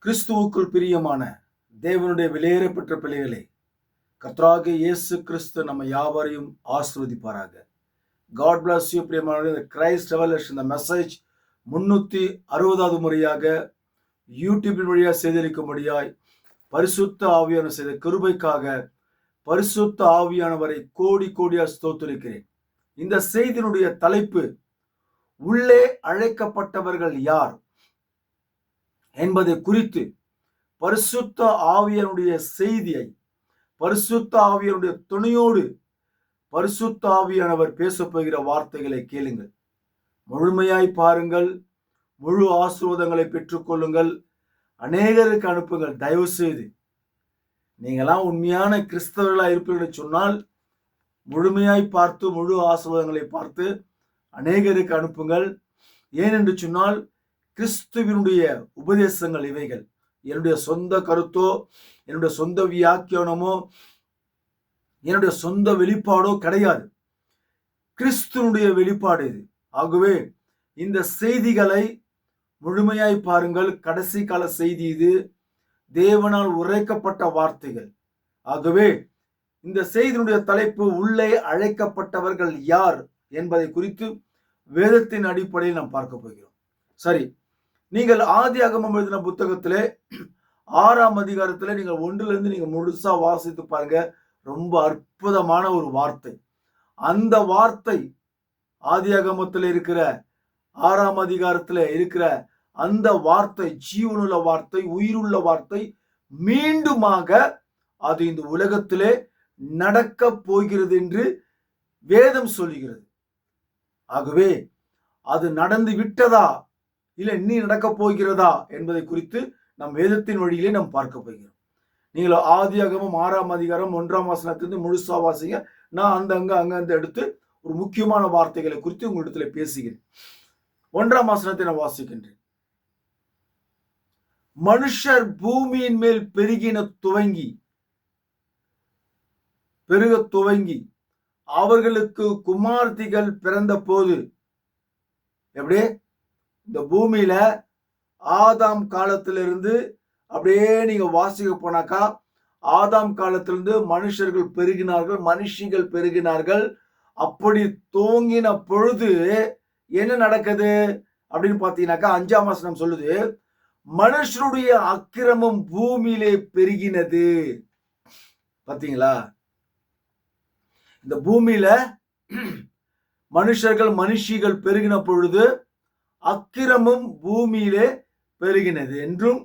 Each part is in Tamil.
கிறிஸ்துவுக்குள் பிரியமான தேவனுடைய விலையேறப்பெற்ற பிள்ளைகளே, கர்த்தராகிய இயேசு கிறிஸ்து நம்ம யாவரையும் ஆசீர்வதிப்பாராக. God bless you. பிரியமான கிரைஸ்ட் ரெவலேஷன் இந்த மெசேஜ் 360வது முறையாக யூடியூபின் வழியாக செய்தளிக்கும்படியாய் பரிசுத்த ஆவியான செய்த கிருபைக்காக பரிசுத்த ஆவியானவரை கோடி கோடியா ஸ்தோத்திரிக்கிறேன். இந்த செய்தியினுடைய தலைப்பு, உள்ளே அழைக்கப்பட்டவர்கள் யார் என்பதை குறித்து பரிசுத்த ஆவியனுடைய செய்தியை பரிசுத்த ஆவியனுடைய துணையோடு பரிசுத்த ஆவியானவர் பேசப்போகிற வார்த்தைகளை கேளுங்கள். முழுமையாய் பாருங்கள். முழு ஆசீர்வாதங்களை பெற்றுக்கொள்ளுங்கள். அநேகருக்கு அனுப்புங்கள். தயவு செய்து நீங்களாம் உண்மையான கிறிஸ்தவர்களா இருப்பீர்கள் சொன்னால் முழுமையாய் பார்த்து முழு ஆசீர்வாதங்களை பார்த்து அநேகருக்கு அனுப்புங்கள். ஏனென்று சொன்னால் கிறிஸ்துவினுடைய உபதேசங்கள் இவைகள். என்னுடைய சொந்த கருத்தோ, என்னுடைய சொந்த வியாக்கியானமோ, என்னுடைய சொந்த வெளிப்பாடோ கிடையாது. கிறிஸ்துவனுடைய வெளிப்பாடு இது. ஆகவே இந்த செய்திகளை முழுமையாய் பாருங்கள். கடைசி கால செய்தி இது. தேவனால் உரைக்கப்பட்ட வார்த்தைகள். ஆகவே இந்த செய்தியினுடைய தலைப்பு, உள்ளே அழைக்கப்பட்டவர்கள் யார் என்பதை குறித்து வேதத்தின் அடிப்படையில் நாம் பார்க்க போகிறோம். சரி, நீங்கள் ஆதியாகமம் எழுதின புத்தகத்திலே 6ஆம் அதிகாரத்திலே நீங்கள் 1லிருந்து நீங்க முழுசா வாசித்து பாருங்க. ரொம்ப அற்புதமான ஒரு வார்த்தை. அந்த வார்த்தை ஆதியாகமத்தில் இருக்கிற 6ஆம் அதிகாரத்தில் இருக்கிற அந்த வார்த்தை ஜீவனுள்ள வார்த்தை, உயிருள்ள வார்த்தை. மீண்டுமாக அது இந்த உலகத்திலே நடக்க போகிறது என்று வேதம் சொல்லுகிறது. ஆகவே அது நடந்து விட்டதா இல்லை நீ நடக்க போகிறதா என்பதை குறித்து நம் வேதத்தின் வழியிலே நாம் பார்க்க போகிறோம். நீங்கள் ஆதியாகமம் 6ஆம் அதிகாரம் 1ஆம் வசனத்திலிருந்து முழுசா வாசிங்க. நான் அங்க எடுத்து ஒரு முக்கியமான வார்த்தைகளை குறித்து உங்களிடத்துல பேசுகிறேன். 1ஆம் வசனத்தை நான் வாசிக்கின்றேன். மனுஷர் பூமியின் மேல் பெருக துவங்கி அவர்களுக்கு குமார்த்திகள் பிறந்த போது, எப்படி இந்த பூமியில ஆதாம் காலத்திலிருந்து அப்படியே நீங்க வாசிக்க போனாக்கா, ஆதாம் காலத்திலிருந்து மனுஷர்கள் பெருகினார்கள், மனுஷிகள் பெருகினார்கள். அப்படி தோங்கின பொழுது என்ன நடக்குது அப்படின்னு பாத்தீங்கன்னாக்கா, 5ஆம் வசனம் சொல்லுது, மனுஷருடைய அக்கிரமம் பூமியிலே பெருகினது. பாத்தீங்களா? இந்த பூமியில மனுஷிகள் பெருகின பொழுது அக்கிரமம் பூமியிலே பெருகினது என்றும்,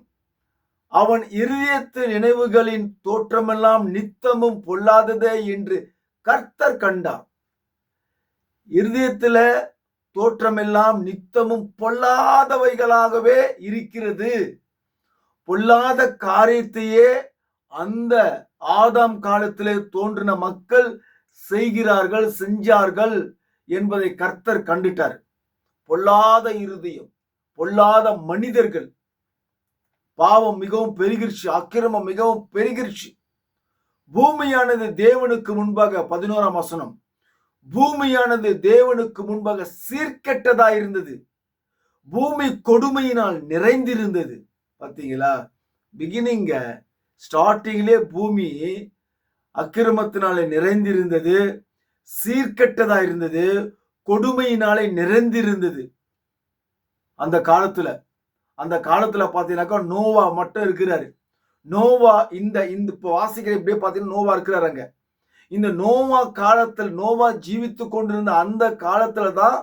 அவன் இருதயத்து நினைவுகளின் தோற்றமெல்லாம் நித்தமும் பொல்லாததே என்று கர்த்தர் கண்டார். இருதயத்துல தோற்றமெல்லாம் நித்தமும் பொல்லாதவைகளாகவே இருக்கிறது. பொல்லாத காரியத்தையே அந்த ஆதாம் காலத்திலே தோன்றின மக்கள் செஞ்சார்கள் என்பதை கர்த்தர் கண்டுட்டார். பொல்லாத இருதயம், பொல்லாத மனிதர்கள், பாவம் மிகவும் பெருகிருச்சு, அக்கிரமம் மிகவும் பெருகிருச்சு. பூமியானது தேவனுக்கு முன்பாக 11ஆம் வசனம், பூமியானது தேவனுக்கு முன்பாக சீர்கெட்டதா இருந்தது. பூமி கொடுமையினால் நிறைந்திருந்தது. பார்த்தீங்களா? பிகினிங்க ஸ்டார்டிங்லே பூமி அக்கிரமத்தினாலே நிறைந்திருந்தது, சீர்கெட்டதா இருந்தது, கொடுமையினாலே நிறைந்திருந்தது. அந்த காலத்துல பாத்தீங்கன்னாக்கா நோவா மட்டும் இருக்கிறாரு. நோவா இந்த இப்ப வாசிக்கிற இப்படியே பாத்தீங்கன்னா நோவா இருக்கிறாருங்க. இந்த நோவா ஜீவித்து கொண்டிருந்த அந்த காலத்துலதான்,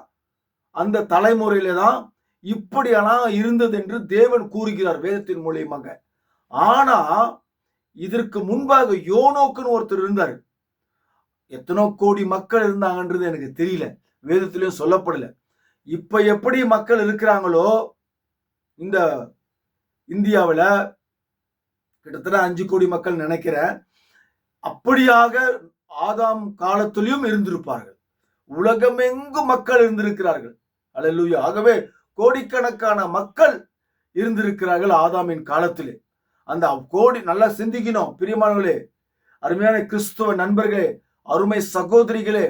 அந்த தலைமுறையில தான் இப்படியெல்லாம் இருந்தது என்று தேவன் கூறுகிறார் வேதத்தின் மூலியமாக. ஆனா இதற்கு முன்பாக யோனோக்குன்னு ஒருத்தர் இருந்தார். எத்தனோ கோடி மக்கள் இருந்தாங்கன்றது எனக்கு தெரியல, வேதத்திலையும் சொல்லப்படல. இப்ப எப்படி மக்கள் இருக்கிறாங்களோ, இந்த இந்தியாவில் கிட்டத்தட்ட 5 கோடி மக்கள் நினைக்கிறேன், அப்படியாக ஆதாம் காலத்திலும் இருந்திருப்பார்கள். உலகமெங்கும் மக்கள் இருந்திருக்கிறார்கள். அல்லேலூயா. ஆகவே கோடிக்கணக்கான மக்கள் இருந்திருக்கிறார்கள் ஆதாமின் காலத்திலே. அந்த கோடி நல்லா சிந்திக்கணும் பிரியமானவர்களே, அருமையான கிறிஸ்துவ நண்பர்களே, அருமை சகோதரிகளே,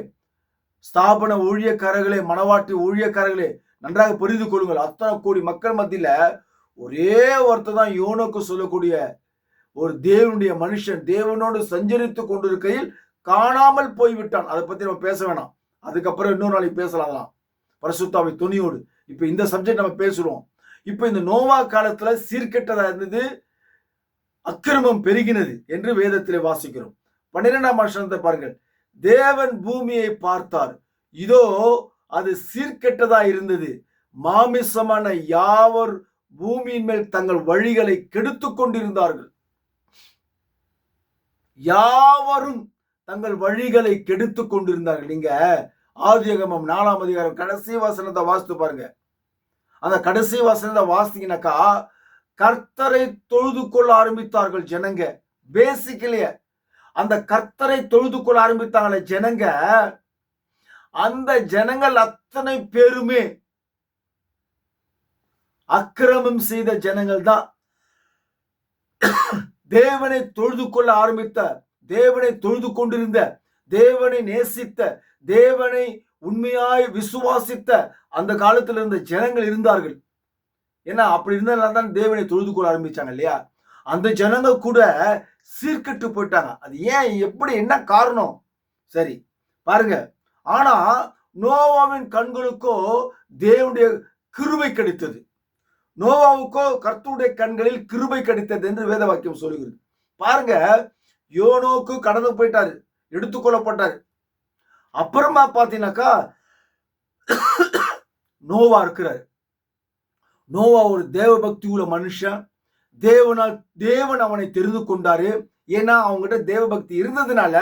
ஸ்தாபன ஊழியக்காரர்களே, மனவாட்டி ஊழியக்காரர்களே, நன்றாக புரிந்து கொள்ளுங்கள். அத்தனை கோடி மக்கள் மத்தியில ஒரே ஒருத்தர் தான் யோனோக்கு சொல்லக்கூடிய ஒரு தேவனுடைய மனுஷன் தேவனோடு சஞ்சரித்து கொண்டிருக்கையில் காணாமல் போய்விட்டான். அதை பத்தி நம்ம பேச வேணாம், அதுக்கப்புறம் இன்னொரு நாளைக்கு பேசலாம் பரிசுத்தாவி துணியோடு. இப்ப இந்த சப்ஜெக்ட் நம்ம பேசுறோம். இப்ப இந்த நோவா காலத்துல சீர்கெட்டதா இருந்தது, அக்கிரமம் பெருகினது என்று வேதத்திலே வாசிக்கிறோம். 12ஆம் வசனத்தை பாருங்கள். தேவன் பூமியை பார்த்தார், இதோ அது சீர்கெட்டதா இருந்தது, மாமிசமான யாவர் பூமியின் மேல் தங்கள் வழிகளை கெடுத்துக் கொண்டிருந்தார்கள். யாவரும் தங்கள் வழிகளை கெடுத்துக் கொண்டிருந்தார்கள். நீங்க ஆதியாகமம் 4ஆம் அதிகாரம் கடைசி வசனத்தை வாசித்து பாருங்க. அந்த கடைசி வசனத்தை வாசிங்கனாக்கா கர்த்தரை தொழுது கொள்ள ஆரம்பித்தார்கள் ஜனங்க. பேசிக்கலி அந்த கர்த்தரை தொழுது கொள்ள ஆரம்பித்தாங்களே ஜனங்க, அந்த ஜனங்கள் அத்தனை பேருமே அக்கிரமம் செய்த ஜனங்கள் தான். தேவனை தொழுது கொள்ள ஆரம்பித்த, தேவனை தொழுது கொண்டிருந்த, தேவனை நேசித்த, தேவனை உண்மையாய் விசுவாசித்த அந்த காலத்தில் இருந்த ஜனங்கள் இருந்தார்கள். ஏன்னா அப்படி இருந்தாலும் தான் தேவனை தொழுது கொள்ள ஆரம்பிச்சாங்க இல்லையா? அந்த ஜனங்கள் கூட சீர்கெட்டு போயிட்டாங்க. அது ஏன், எப்படி, என்ன காரணம்? சரி பாருங்க. ஆனா நோவாவின் கண்களுக்கோ தேவனுடைய கிருபை கிடைத்தது, நோவாவுக்கோ கர்த்தருடைய கண்களில் கிருபை கிடைத்தது என்று வேத வாக்கியம் சொல்லுகிறது. பாருங்க, யோனோக்கு கடந்து போயிட்டாரு, எடுத்துக்கொள்ளப்பட்டாரு. அப்புறமா பாத்தீங்கன்னாக்கா நோவா இருக்கிறாரு. நோவா ஒரு தேவ பக்தி உள்ள மனுஷன். தேவன் அவனை தெரிந்து கொண்டாரு. ஏன்னா அவங்ககிட்ட தேவ பக்தி இருந்ததுனால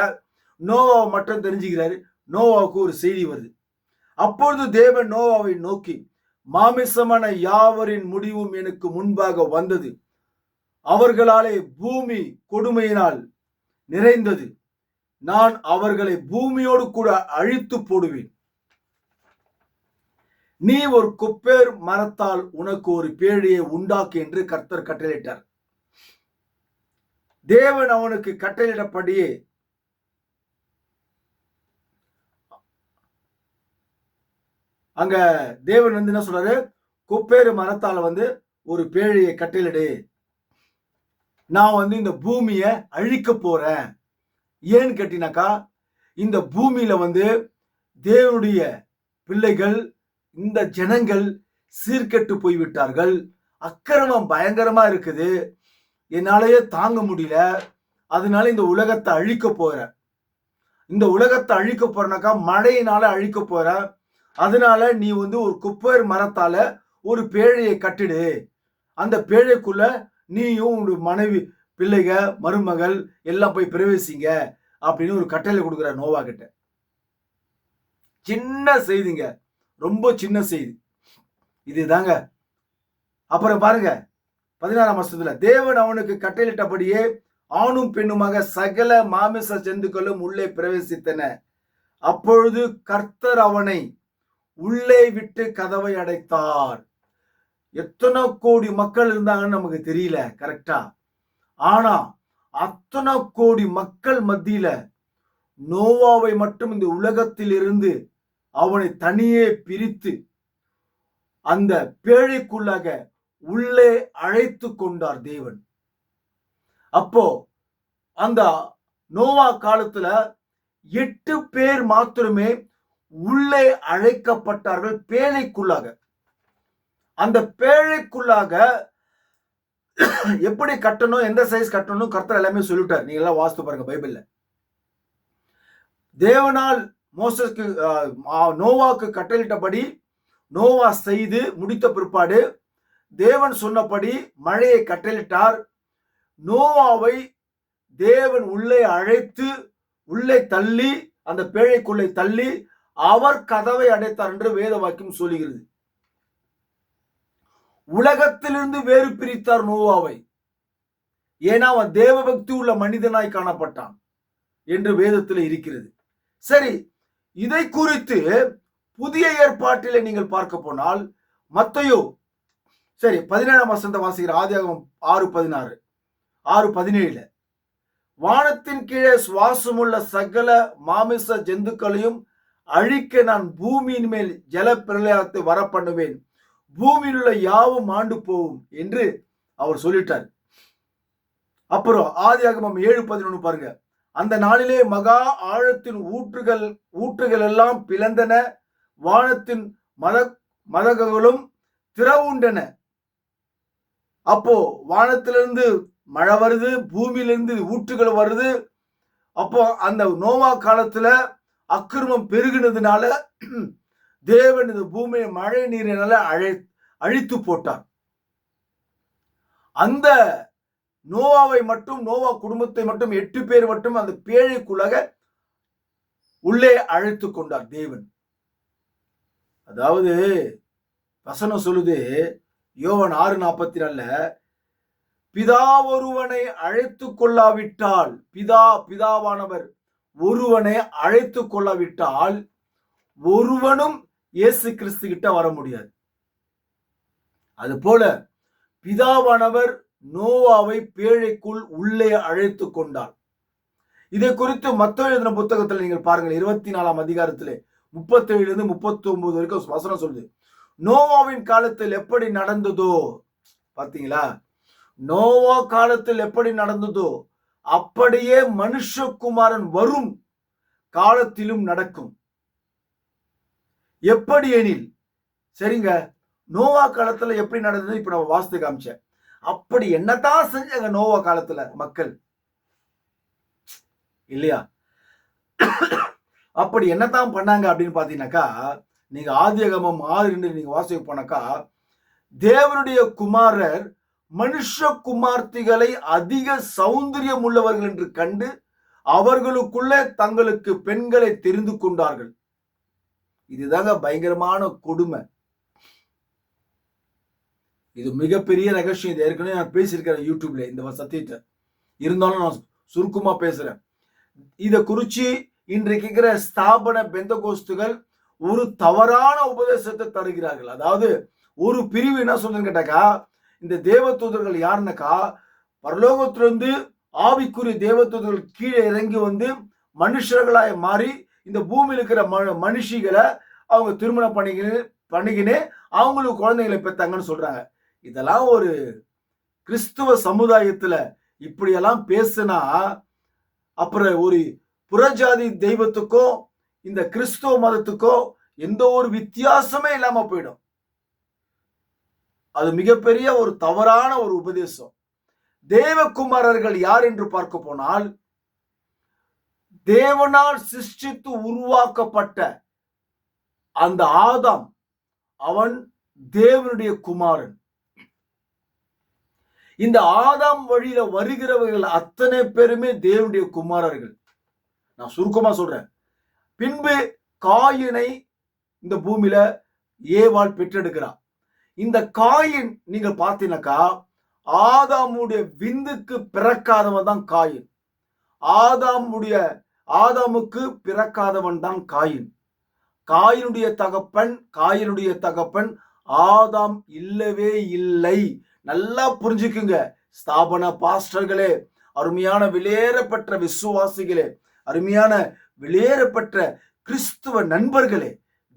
நோவாவை மட்டும் தெரிஞ்சுக்கிறாரு. நோவாவுக்கு ஒரு செய்தி வருது. அப்பொழுது தேவன் நோவாவை நோக்கி, மாமிசமான யாவரின் முடிவும் எனக்கு முன்பாக வந்தது, அவர்களாலே பூமி கொடுமையினால் நிறைந்தது, நான் அவர்களை பூமியோடு கூட அழித்து போடுவேன். நீ ஒரு கொப்பேர் மரத்தால் உனக்கு ஒரு பேழையை உண்டாக்கு என்று கர்த்தர் கட்டளையிட்டார். தேவன் அவனுக்கு கட்டளையிடப்படியே அங்க தேவன் என்ன சொல்றாரு, கொப்பேறு மரத்தால ஒரு பேழையை கட்டளையிடு, நான் இந்த பூமியை அழிக்க போறேன். ஏன்னு கேட்டீங்கன்னாக்கா இந்த பூமியில தேவனுடைய பிள்ளைகள், இந்த ஜனங்கள் சீர்கெட்டு போய்விட்டார்கள். அக்கிரமம் பயங்கரமா இருக்குது, என்னாலேயே தாங்க முடியல, அதனால இந்த உலகத்தை அழிக்க போறேன். இந்த உலகத்தை அழிக்க போறனாக்கா மழையினால அழிக்க போற, அதனால நீ ஒரு குப்பேர் மரத்தால ஒரு பேழையை கட்டிடு, அந்த பேழைக்குள்ள நீயும் உன் மனைவி, பிள்ளைக, மருமகள் எல்லாம் போய் பிரவேசிங்க அப்படின்னு ஒரு கட்டளை கொடுக்குற நோவா கிட்ட. சின்ன செய்திங்க, ரொம்ப சின்ன செய்தி இதுதாங்க. அப்புறம் பாருங்க 16ஆம் வசனத்துல, தேவன் அவனுக்கு கட்டளையிட்டபடியே ஆணும் பெண்ணுமாக சகல மாமிச ஜந்துக்களும் உள்ளே பிரவேசித்தன. அப்பொழுது கர்த்தர் அவனை உள்ளே விட்டு கதவை அடைத்தார். எத்தனை கோடி மக்கள் இருந்தாங்கன்னு நமக்கு தெரியல கரெக்டா. ஆனா அத்தனை கோடி மக்கள் மத்தியில நோவாவை மட்டும் இந்த உலகத்தில் இருந்து அவனை தனியே பிரித்து அந்த பேழைக்குள்ளாக உள்ளே அழைத்து கொண்டார் தேவன். அப்போ அந்த நோவா காலத்துல 8 பேர் மாத்திரமே உள்ளே அழைக்கப்பட்டார்கள் பேழைக்குள்ளாக. அந்த பேழைக்குள்ளாக எப்படி கட்டணும், எந்த சைஸ் கட்டணும் கர்த்தர் எல்லாமே சொல்லிட்டார். நீங்க எல்லாம் வாசித்து பாருங்க பைபிள்ல. தேவனால் மோசேக்கு நோவாக்கு கட்டளையிட்டபடி நோவா செய்து முடித்த பிற்பாடு தேவன் சொன்னபடி மழையை கட்டளையிட்டார். நோவாவை தேவன் உள்ளே அழைத்து உள்ளே தள்ளி அந்த பேழைக்குள்ளே தள்ளி அவர் கதவை அடைத்தார் என்று வேத வாக்கியம் சொல்லுகிறது. உலகத்திலிருந்து வேறு பிரித்தார் நோவாவை. ஏன்னா அவன் தேவ பக்தி உள்ள மனிதனாய் காணப்பட்டான் என்று வேதத்தில் இருக்கிறது. சரி, இதை குறித்து புதிய ஏற்பாட்டிலே நீங்கள் பார்க்க போனால் மத்தேயு 17ஆம் வசனத்தை வாசிக்கிற ஆதியாகமம் 6:16 6:17 வானத்தின் கீழே சுவாசமுள்ள சகல மாமிச ஜந்துக்களையும் அழிக்க நான் பூமியின் மேல் ஜல பிரளயத்தை வர பண்ணுவேன், பூமியில் உள்ள யாவும் ஆண்டு போகும் என்று அவர் சொல்லிட்டார். அப்புறம் ஆதியாகமம் 7:11 பாருங்க. அந்த நாளிலே மகா ஆழத்தின் ஊற்றுகள் எல்லாம் பிளந்தன, வானத்தின் மதகுகளும் திறவுண்டன. அப்போ வானத்திலிருந்து மழை வருது, பூமியிலிருந்து ஊற்றுகள் வருது. அப்போ அந்த நோவா காலத்துல அக்கிரமம் பெருகினதுனால தேவன் இந்த பூமியை மழை நீரினால அழித்து போட்டார். அந்த நோவாவை மட்டும், நோவா குடும்பத்தை மட்டும் 8 பேர் மட்டும் அந்த பேழைக்குள்ளாக உள்ளே அழைத்து கொண்டார் தேவன். அதாவது வசனம் சொல்லுது, யோவான் 6:44, பிதா ஒருவனை அழைத்து கொள்ளாவிட்டால், பிதாவானவர் ஒருவனை அழைத்து கொள்ளாவிட்டால் ஒருவனும் இயேசு கிறிஸ்து கிட்ட வர முடியாது. அது போல பிதாவானவர் நோவாவை பேழைக்குள் உள்ளே அழைத்து கொண்டார். இதை குறித்து மத்தேயு எழுதின புத்தகத்தில் நீங்கள் பாருங்கள், 24ஆம் அதிகாரத்திலே 37 39 வரைக்கும் வசனம் சொல்லுது. நோவாவின் காலத்தில் எப்படி நடந்ததோ, பாத்தீங்களா, நோவா காலத்தில் எப்படி நடந்ததோ அப்படியே மனுஷகுமாரன் வரும் காலத்திலும் நடக்கும். எப்படி எனில், சரிங்க, நோவா காலத்துல எப்படி நடந்தது இப்ப நம்ம வாஸ்து காமிச்சேன். அப்படி என்னதான் செஞ்சாங்க நோவா காலத்துல மக்கள், இல்லையா? அப்படி என்னதான் பண்ணாங்க அப்படின்னு பாத்தீங்கன்னாக்கா, நீங்க ஆதியாகமம் 6:2 நீங்க வாசிக்க போனாக்கா, தேவனுடைய குமாரர் மனுஷ குமார்த்திகளை அதிக சௌந்தரியம் உள்ளவர்கள் என்று கண்டு அவர்களுக்குள்ளே தங்களுக்கு பெண்களை தெரிந்து கொண்டார்கள். இதுதாங்க பயங்கரமான கொடுமை. இது மிகப்பெரிய ரகசியம். இது ஏற்கனவே நான் பேசியிருக்கிறேன் யூடியூப்ல இந்த சத்தியத்தை. இருந்தாலும் நான் சுருக்கமா பேசுறேன். இதை குறிச்சு இன்றைக்கு இருக்கிற ஸ்தாபன பெந்தகோஸ்துகள் ஒரு தவறான உபதேசத்தை தருகிறார்கள். அதாவது ஒரு பிரிவு என்ன சொல்றேன்னு கேட்டாக்கா, இந்த தேவதூதர்கள் யாருன்னாக்கா, பரலோகத்திலிருந்து ஆவிக்குரிய தேவதூதர்கள் கீழே இறங்கி வந்து மனுஷர்களாய் மாறி இந்த பூமியில் இருக்கிற மனுஷிகளை அவங்க திருமணம் பண்ணிக்கினே அவங்களுக்கு குழந்தைகளை பெற்றாங்கன்னு சொல்றாங்க. இதெல்லாம் ஒரு கிறிஸ்துவ சமுதாயத்துல இப்படியெல்லாம் பேசுனா அப்புறம் ஒரு புறஜாதி தெய்வத்துக்கும் இந்த கிறிஸ்துவ மதத்துக்கும் எந்த ஒரு வித்தியாசமே இல்லாம போயிடும். அது மிகப்பெரிய ஒரு தவறான ஒரு உபதேசம். தேவகுமாரர்கள் யார் என்று பார்க்க போனால், தேவனால் சிருஷ்டித்து உருவாக்கப்பட்ட அந்த ஆதாம், அவன் தேவனுடைய குமாரன். இந்த ஆதாம் வழியில வருகிறவர்கள் அத்தனை பேருமே தேவனுடைய குமாரர்கள். நான் சுருக்கமா சொல்றேன். பின்பு காயினை இந்த பூமியில ஏவாள் பெற்றெடுக்கிறார். இந்த காயின் நீங்க பார்த்தீங்கன்னாக்கா, ஆதாமுடைய விந்துக்கு பிறக்காதவன் தான் காயின். ஆதாமுக்கு பிறக்காதவன் தான் காயின். காயினுடைய தகப்பன் ஆதாம் இல்லவே இல்லை. நல்லா புரிஞ்சுக்குங்க ஸ்தாபன பாஸ்டர்களே, அருமையான விலையேறப்பட்ட விசுவாசிகளே, அருமையான விலையேறப்பட்ட கிறிஸ்துவ நண்பர்களே,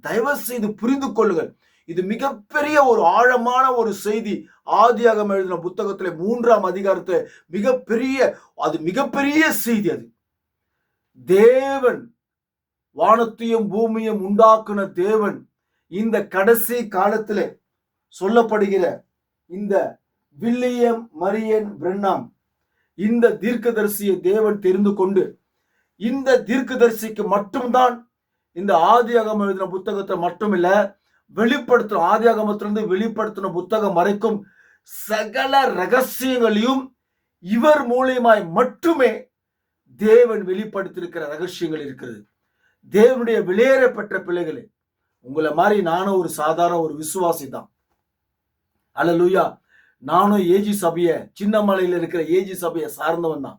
தயவு செய்து புரிந்து கொள்ளுங்கள். இது மிகப்பெரிய ஒரு ஆழமான ஒரு செய்தி. ஆதியாகமம் எழுதின புத்தகத்திலே 3ஆம் அதிகாரத்தை மிகப்பெரிய செய்தி. அது தேவன் வானத்தையும் பூமியும் உண்டாக்குன தேவன் இந்த கடைசி காலத்திலே சொல்லப்படுகிற இந்த வில்லியம் மரியன் பிரென்னாம் இந்த தீர்க்கதரிசியை தேவன் தெரிந்து கொண்டு, இந்த தீர்க்கதரிசிக்கு மட்டும்தான் இந்த ஆதியாகமம் எழுதின புத்தகத்தை மட்டுமில்ல, வெளிப்படுத்தும் ஆதியாகமத்திலிருந்து வெளிப்படுத்தின புத்தகம் வரைக்கும் சகல ரகசியங்களையும் இவர் மூலியமாய் மட்டுமே தேவன் வெளிப்படுத்தியிருக்கிற ரகசியங்கள் இருக்கிறது. தேவனுடைய விலையேறப்பட்ட பிள்ளைகளே, உங்களை மாதிரி நானும் ஒரு சாதாரண ஒரு விசுவாசி தான். அல்லேலூயா. நானும் ஏஜி சபைய, சின்னமலையில் இருக்கிற ஏஜி சபையை சார்ந்தவன் தான்.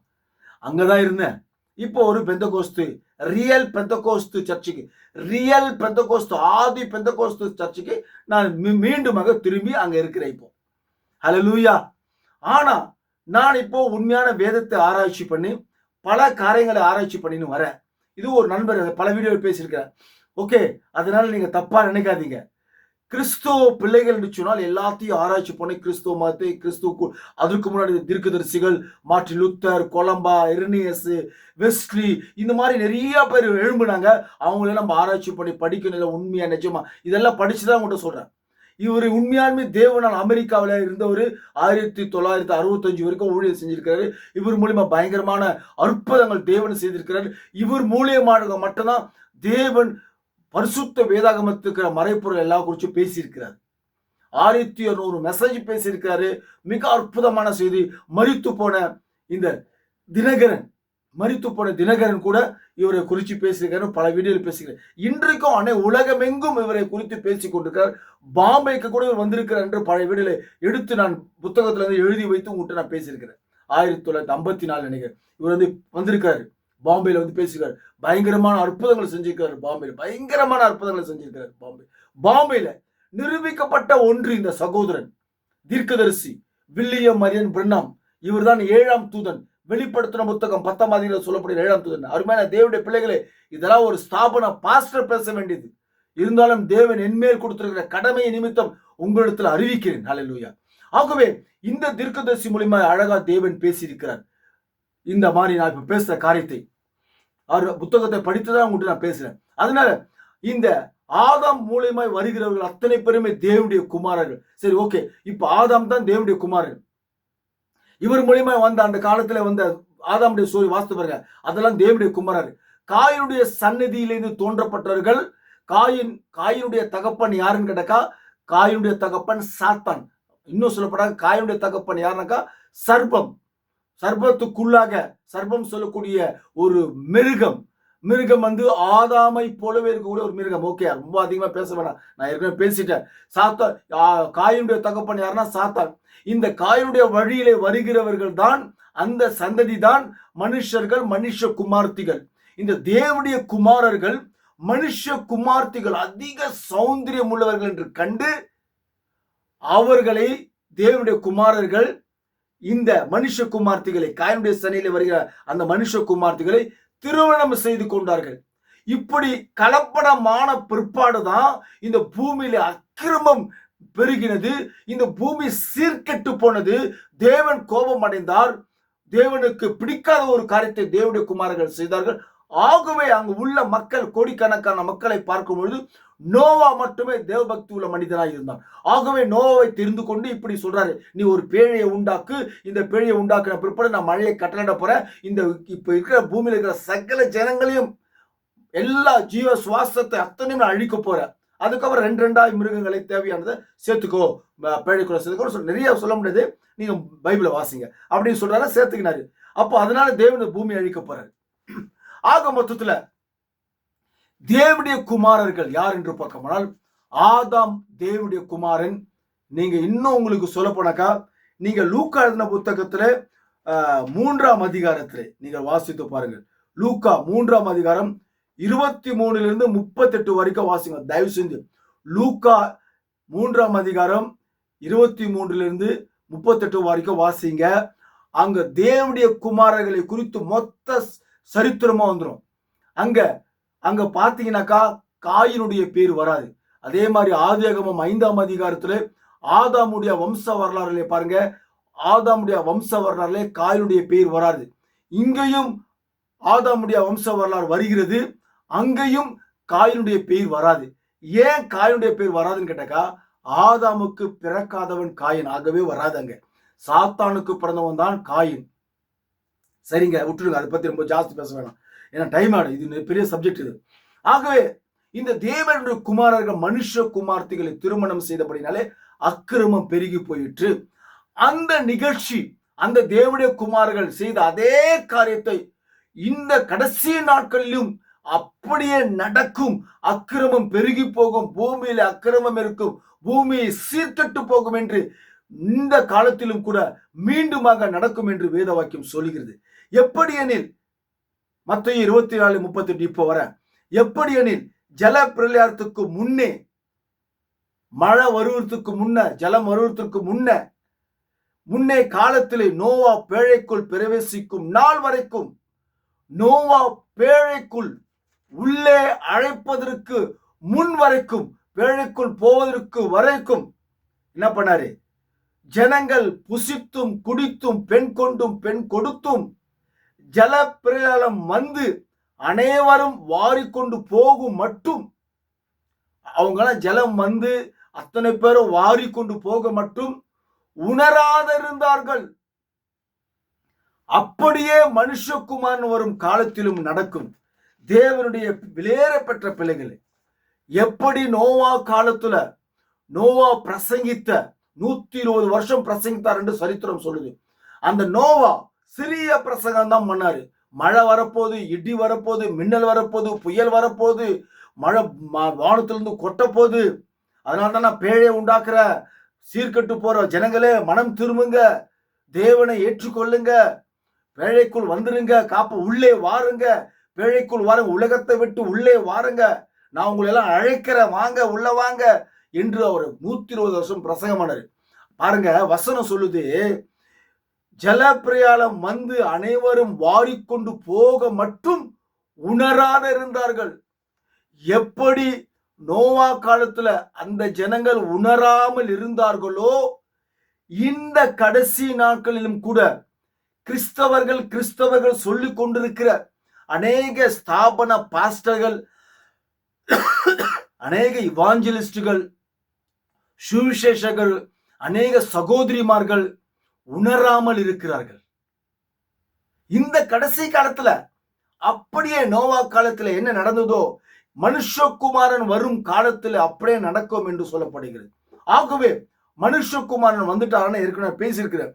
அங்கதான் இருந்தேன். இப்போ ஒரு பெந்தகோஸ்து, ரியல் பெந்தகோஸ்து சர்ச்சுக்கு, ரியல் பெந்தகோஸ்து, ஆதி பெந்தகோஸ்து சர்ச்சுக்கு நான் மீண்டுமாக திரும்பி அங்க இருக்கிறேன் இப்போ. அல்லேலூயா. ஆனா நான் இப்போ உண்மையான வேதத்தை ஆராய்ச்சி பண்ணி பல காரியங்களை ஆராய்ச்சி பண்ணின்னு வரேன். இது ஒரு நண்பர் பல வீடியோ பேசியிருக்கிறேன். ஓகே, அதனால நீங்க தப்பா நினைக்காதீங்க. கிறிஸ்துவ பிள்ளைகள் என்று சொன்னால் எல்லாத்தையும் ஆராய்ச்சி பண்ணி கிறிஸ்துவ மதத்தை கிறிஸ்துவ அதற்கு முன்னாடி தீர்க்கதரிசிகள் மார்ட்டின் லூத்தர், கொலம்பா, இரினியஸ், வெஸ்லி, இந்த மாதிரி நிறைய பேர் எழும்புனாங்க. அவங்களெல்லாம் நம்ம ஆராய்ச்சி பண்ணி படிக்கணும். உண்மையா நிஜமா இதெல்லாம் படிச்சுதான் உங்கள்கிட்ட சொல்றேன். இவர் உண்மையாலுமே தேவனால் அமெரிக்காவில் இருந்தவர் 1965 வரைக்கும் ஊழியர் செஞ்சிருக்கிறாரு. இவர் மூலியமா பயங்கரமான அற்புதங்கள் தேவன் செய்திருக்கிறார். இவர் மூலியமாக மட்டும்தான் தேவன் பரிசுத்த வேதாகமத்துக்கு மறைப்பொருள் எல்லா குறிச்சும் பேசியிருக்கிறார். 1600 மெசேஜ் பேசியிருக்கிறாரு. மிக அற்புதமான செய்தி. மரித்து போன தினகரன் கூட இவரை குறித்து பேசியிருக்காரு. பல வீடியோவில் பேசுகிறார். இன்றைக்கும் உலகமெங்கும் இவரை குறித்து பேசிக் கொண்டிருக்கிறார். பாம்பேக்கு கூட இவர் வந்திருக்கிறார் என்று பல வீடியோல எடுத்து நான் புத்தகத்துல இருந்து எழுதி வைத்து உங்கள்கிட்ட நான் பேசியிருக்கிறேன். 1954 நினைக்கிறேன் இவர் வந்திருக்காரு. பாம்பேல பேசுகிறார். பயங்கரமான அற்புதங்களை செஞ்சிருக்காரு. பயங்கரமான அற்புதங்களை செஞ்சிருக்காரு. பாம்பேல நிரூபிக்கப்பட்ட ஒன்று. இந்த சகோதரன் தீர்க்கதரிசி வில்லியம் மரியன் பிரென்னாம், இவர் தான் 7ஆம் தூதன். வெளிப்படுத்தின புத்தகம் 10ஆம் அதிகாரத்தில் சொல்லக்கூடிய 7ஆம் தூதன். அருமையான தேவனுடைய பிள்ளைகளே, இதெல்லாம் ஒரு ஸ்தாபன பாஸ்டர் பேச வேண்டியது. இருந்தாலும் தேவன் என்மேல் கொடுத்திருக்கிற கடமையை நிமித்தம் உங்களிடத்தில் அறிவிக்கிறேன். ஹல்லேலூயா. ஆகவே இந்த தீர்க்கதரிசி மூலமா அழகா தேவன் பேசியிருக்கிறார். இந்த மாதிரி நான் இப்ப பேசுற காரியத்தை புத்தகத்தை படித்துதான் உங்கள்கிட்ட நான் பேசுறேன். அதனால இந்த ஆதாம் மூலியமாய் வருகிறவர்கள் அத்தனை பேருமே தேவனுடைய குமாரர்கள். சரி, ஓகே. இப்ப ஆதாம் தான் தேவனுடைய குமாரன். இவர் மூலியமா வந்த அந்த காலத்துல வந்த ஆதாமுடைய சோரி வாஸ்து பாருங்க, அதெல்லாம் தேவனுடைய குமாரர். காயினுடைய சன்னதியிலிருந்து தோன்றப்பட்டவர்கள். காயினுடைய தகப்பன் யாருன்னு கேட்டாக்கா, காயினுடைய தகப்பன் சாத்தான். இன்னும் சொல்லப்படாத காயினுடைய தகப்பன் யாருனாக்கா சர்ப்பம். சர்ப்பத்துக்குள்ளாக சர்ப்பம் சொல்லக்கூடிய ஒரு மிருகம் ஆதாமை போலவே இருக்கக்கூடிய ஒரு மிருகம். ஓகே, ரொம்ப அதிகமா பேச வேணாம், நான் ஏற்கனவே பேசிட்டேன். சாத்தான், காயினுடைய தகப்பன் யாருன்னா சாத்தான். இந்த காயினுடைய வழியிலே வருகிறவர்கள் தான், அந்த சந்ததி தான் மனுஷர்கள், மனுஷ குமார்த்திகள். இந்த தேவனுடைய குமாரர்கள் மனுஷ குமார்த்திகள் அதிக சௌந்தரியம் உள்ளவர்கள் என்று கண்டு அவர்களை தேவனுடைய குமாரர்கள் இந்த மனுஷ குமார்த்திகளை, காயினுடைய சனியில வருகிற அந்த மனுஷ குமார்த்திகளை திருமணம் செய்து கொண்டார்கள். இப்படி கலப்படமான பிற்பாடுதான் இந்த பூமியில அக்கிரமம் பெருகினது. இந்த பூமி சீர்கெட்டு போனது. தேவன் கோபம் அடைந்தார். தேவனுக்கு பிடிக்காத ஒரு காரியத்தை தேவனுடைய குமாரர்கள் செய்தார்கள். ஆகவே அங்கு உள்ள மக்கள், கோடிக்கணக்கான மக்களை பார்க்கும் பொழுது நோவா மட்டுமே தேவபக்தி உள்ள மனிதனாக இருந்தான். ஆகவே நோவாவை தெரிந்து கொண்டு இப்படி சொல்றாரு, நீ ஒரு பேழையை உண்டாக்கு. இந்த பேழையை உண்டாக்குன பிற்பாடு நான் மழையை கட்டளையிட போறேன். இந்த இப்ப இருக்கிற பூமியில இருக்கிற சகல ஜனங்களையும், எல்லா ஜீவ சுவாசத்தை அத்தனையும் அழிக்க போறேன். அதுக்கப்புறம் 2 மிருகங்களை தேவையானதை சேர்த்துக்கோ, பேழைக்குள்ள சேர்த்துக்கோ. நிறைய சொல்ல முடியாது, நீங்க பைபிளை வாசிங்க அப்படின்னு சொல்றாரு. சேர்த்துக்கினாரு. அப்போ அதனால தேவன் பூமி அழிக்க போறாரு. ஆக மொத்தத்துல தேவனுடைய குமாரர்கள் யார் என்று பார்க்கமானால் ஆதாம் தேவனுடைய குமாரன். நீங்க இன்னும் உங்களுக்கு சொல்ல போனாக்கா, நீங்க லூக்கா எழுதின புத்தகத்துல 3ஆம் அதிகாரத்திலே நீங்க வாசித்து பாருங்கள். லூக்கா 3ஆம் அதிகாரம் 23 38 வரைக்கும் வாசிங்க தயவு செஞ்சு. லூக்கா 3ஆம் அதிகாரம் 23 38 வரைக்கும் வாசிங்க. அங்க தேவனுடைய குமாரர்களை குறித்து மொத்த சரித்திரமா வந்துடும். அங்க பாத்தீங்கன்னாக்கா காயினுடைய பேர் வராது. அதே மாதிரி ஆதியாகமம் 5ஆம் அதிகாரத்துல ஆதாமுடைய வம்ச வரலாறுல பாருங்க, ஆதாமுடைய வம்ச வரலாறுல காயினுடைய பேர் வராது. இங்கேயும் ஆதாமுடைய வம்ச வரலாறு வருகிறது, அங்கேயும் காயினுடைய பேர் வராது. ஏன் காயினுடைய பேர் வராதுன்னு கேட்டாக்கா, ஆதாமுக்கு பிறக்காதவன் காயின், ஆகவே வராது. அங்க சாத்தானுக்கு பிறந்தவன் தான் காயின். சரிங்க, விட்டுருங்க, அதை பத்தி ரொம்ப ஜாஸ்தி பேச வேணாம், ஏன்னா டைம் ஆடும். இது பெரிய சப்ஜெக்ட் இது. ஆகவே இந்த தேவனுடைய குமாரர்கள் மனுஷ குமார்த்திகளை திருமணம் செய்தபடினாலே அக்கிரமம் பெருகி போயிற்று. அந்த நிகழ்ச்சி, அந்த தேவனுடைய குமாரர்கள் செய்த அதே காரியத்தை இந்த கடைசி நாட்களிலும் அப்படியே நடக்கும். அக்கிரமம் பெருகி போகும், பூமியில அக்கிரமம் இருக்கும், பூமியை சீர்கட்டு போகும் என்று இந்த காலத்திலும் கூட மீண்டுமாக நடக்கும் என்று வேத வாக்கியம் சொல்கிறது. எப்படி எனில் மத்தேயு 24:38 இப்போ வர, எப்படி எனில் ஜல பிரளயத்துக்கு முன்னே, மழை வருவதற்கு முன்ன, ஜலம் வருவதற்கு முன்னே காலத்திலே நோவா பேழைக்குள் பிரவேசிக்கும் நாள் வரைக்கும், நோவா பேழைக்குள் உள்ளே அழைப்பதற்கு முன் வரைக்கும் பேழைக்குள் போவதற்கு வரைக்கும் என்ன பண்ணாரு? ஜனங்கள் புசித்தும் குடித்தும் பெண் கொண்டும் பெண் கொடுத்தும் ஜல பிரளயம் வந்து அனைவரும் வாரிக்கொண்டு போகும் மட்டும், அவங்களாம் ஜலம் வந்து அத்தனை பேரும் வாரிக்கொண்டு போக மட்டும் உணராதிருந்தார்கள். அப்படியே மனுஷகுமாரன் வரும் காலத்திலும் நடக்கும். தேவனுடைய விலையேறப்பெற்ற பிள்ளைகளே, எப்படி நோவா காலத்துல நோவா பிரசங்கித்த 120 வருஷம் பிரசங்கித்தார் என்று சரித்திரம் சொல்லுது. அந்த நோவா சிறிய பிரசங்கம் தான் பண்ணாரு. மழை வரப்போது, இடி வரப்போது, மின்னல் வரப்போது, புயல் வரப்போது, மழை வானத்திலிருந்து கொட்ட போது, அதனால தான் நான் பேழையை உண்டாக்குற, சீர்கட்டு போற ஜனங்களே மனம் திரும்புங்க, தேவனை ஏற்றுக்கொள்ளுங்க, பேழைக்குள் வந்துருங்க, காப்ப உள்ளே வாருங்க, பேழைக்குள் வாருங்க, உலகத்தை விட்டு உள்ளே வாருங்க, நான் உங்களை எல்லாம் அழைக்கிறேன், வாங்க உள்ள வாங்க என்று அவர் 120 வருஷம் பிரசங்கம் பண்ணாரு. பாருங்க, வசனம் சொல்லுது, ஜலப்பிரயாணம் வந்து அனைவரும் வாரிக்கொண்டு போக மட்டும் உணராத இருந்தார்கள். எப்படி நோவா காலத்துல அந்த ஜனங்கள் உணராமல் இருந்தார்களோ, இந்த கடைசி நாட்களிலும் கூட கிறிஸ்தவர்கள் சொல்லிக் கொண்டிருக்கிற அநேக ஸ்தாபன பாஸ்டர்கள், அநேக இவாஞ்சலிஸ்டுகள், சுவிசேஷகர்கள், அநேக சகோதரிமார்கள் உணராமல் இருக்கிறார்கள். இந்த கடைசி காலத்துல அப்படியே நோவா காலத்துல என்ன நடந்ததோ மனுஷகுமாரன் வரும் காலத்துல அப்படியே நடக்கும் என்று சொல்லப்படுகிறது. ஆகவே மனுஷகுமாரன் வந்துட்டாருன்னு ஏற்கனவே பேசியிருக்கிறேன்.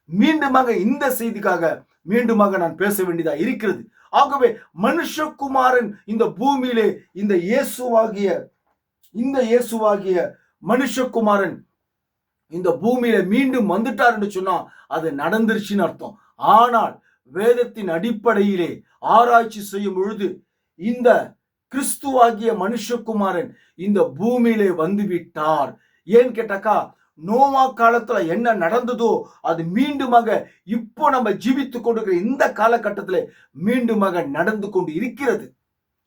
மீண்டுமாக இந்த செய்திக்காக மீண்டுமாக நான் பேச வேண்டியதா இருக்கிறது. ஆகவே மனுஷகுமாரன் இந்த பூமியிலே இந்த இயேசுவாகிய மனுஷகுமாரன் இந்த பூமியில மீண்டும் வந்துட்டார் என்று சொன்னா அது நடந்துருச்சுன்னு அர்த்தம். ஆனால் வேதத்தின் அடிப்படையிலே ஆராய்ச்சி செய்யும் பொழுது இந்த கிறிஸ்துவாகிய மனுஷகுமாரன் இந்த பூமியிலே வந்து விட்டார். ஏன் கேட்டாக்கா, நோவா காலத்துல என்ன நடந்ததோ அது மீண்டுமாக இப்போ நம்ம ஜீவித்துக் கொண்டிருக்கிற இந்த காலகட்டத்திலே மீண்டுமாக நடந்து கொண்டு இருக்கிறது.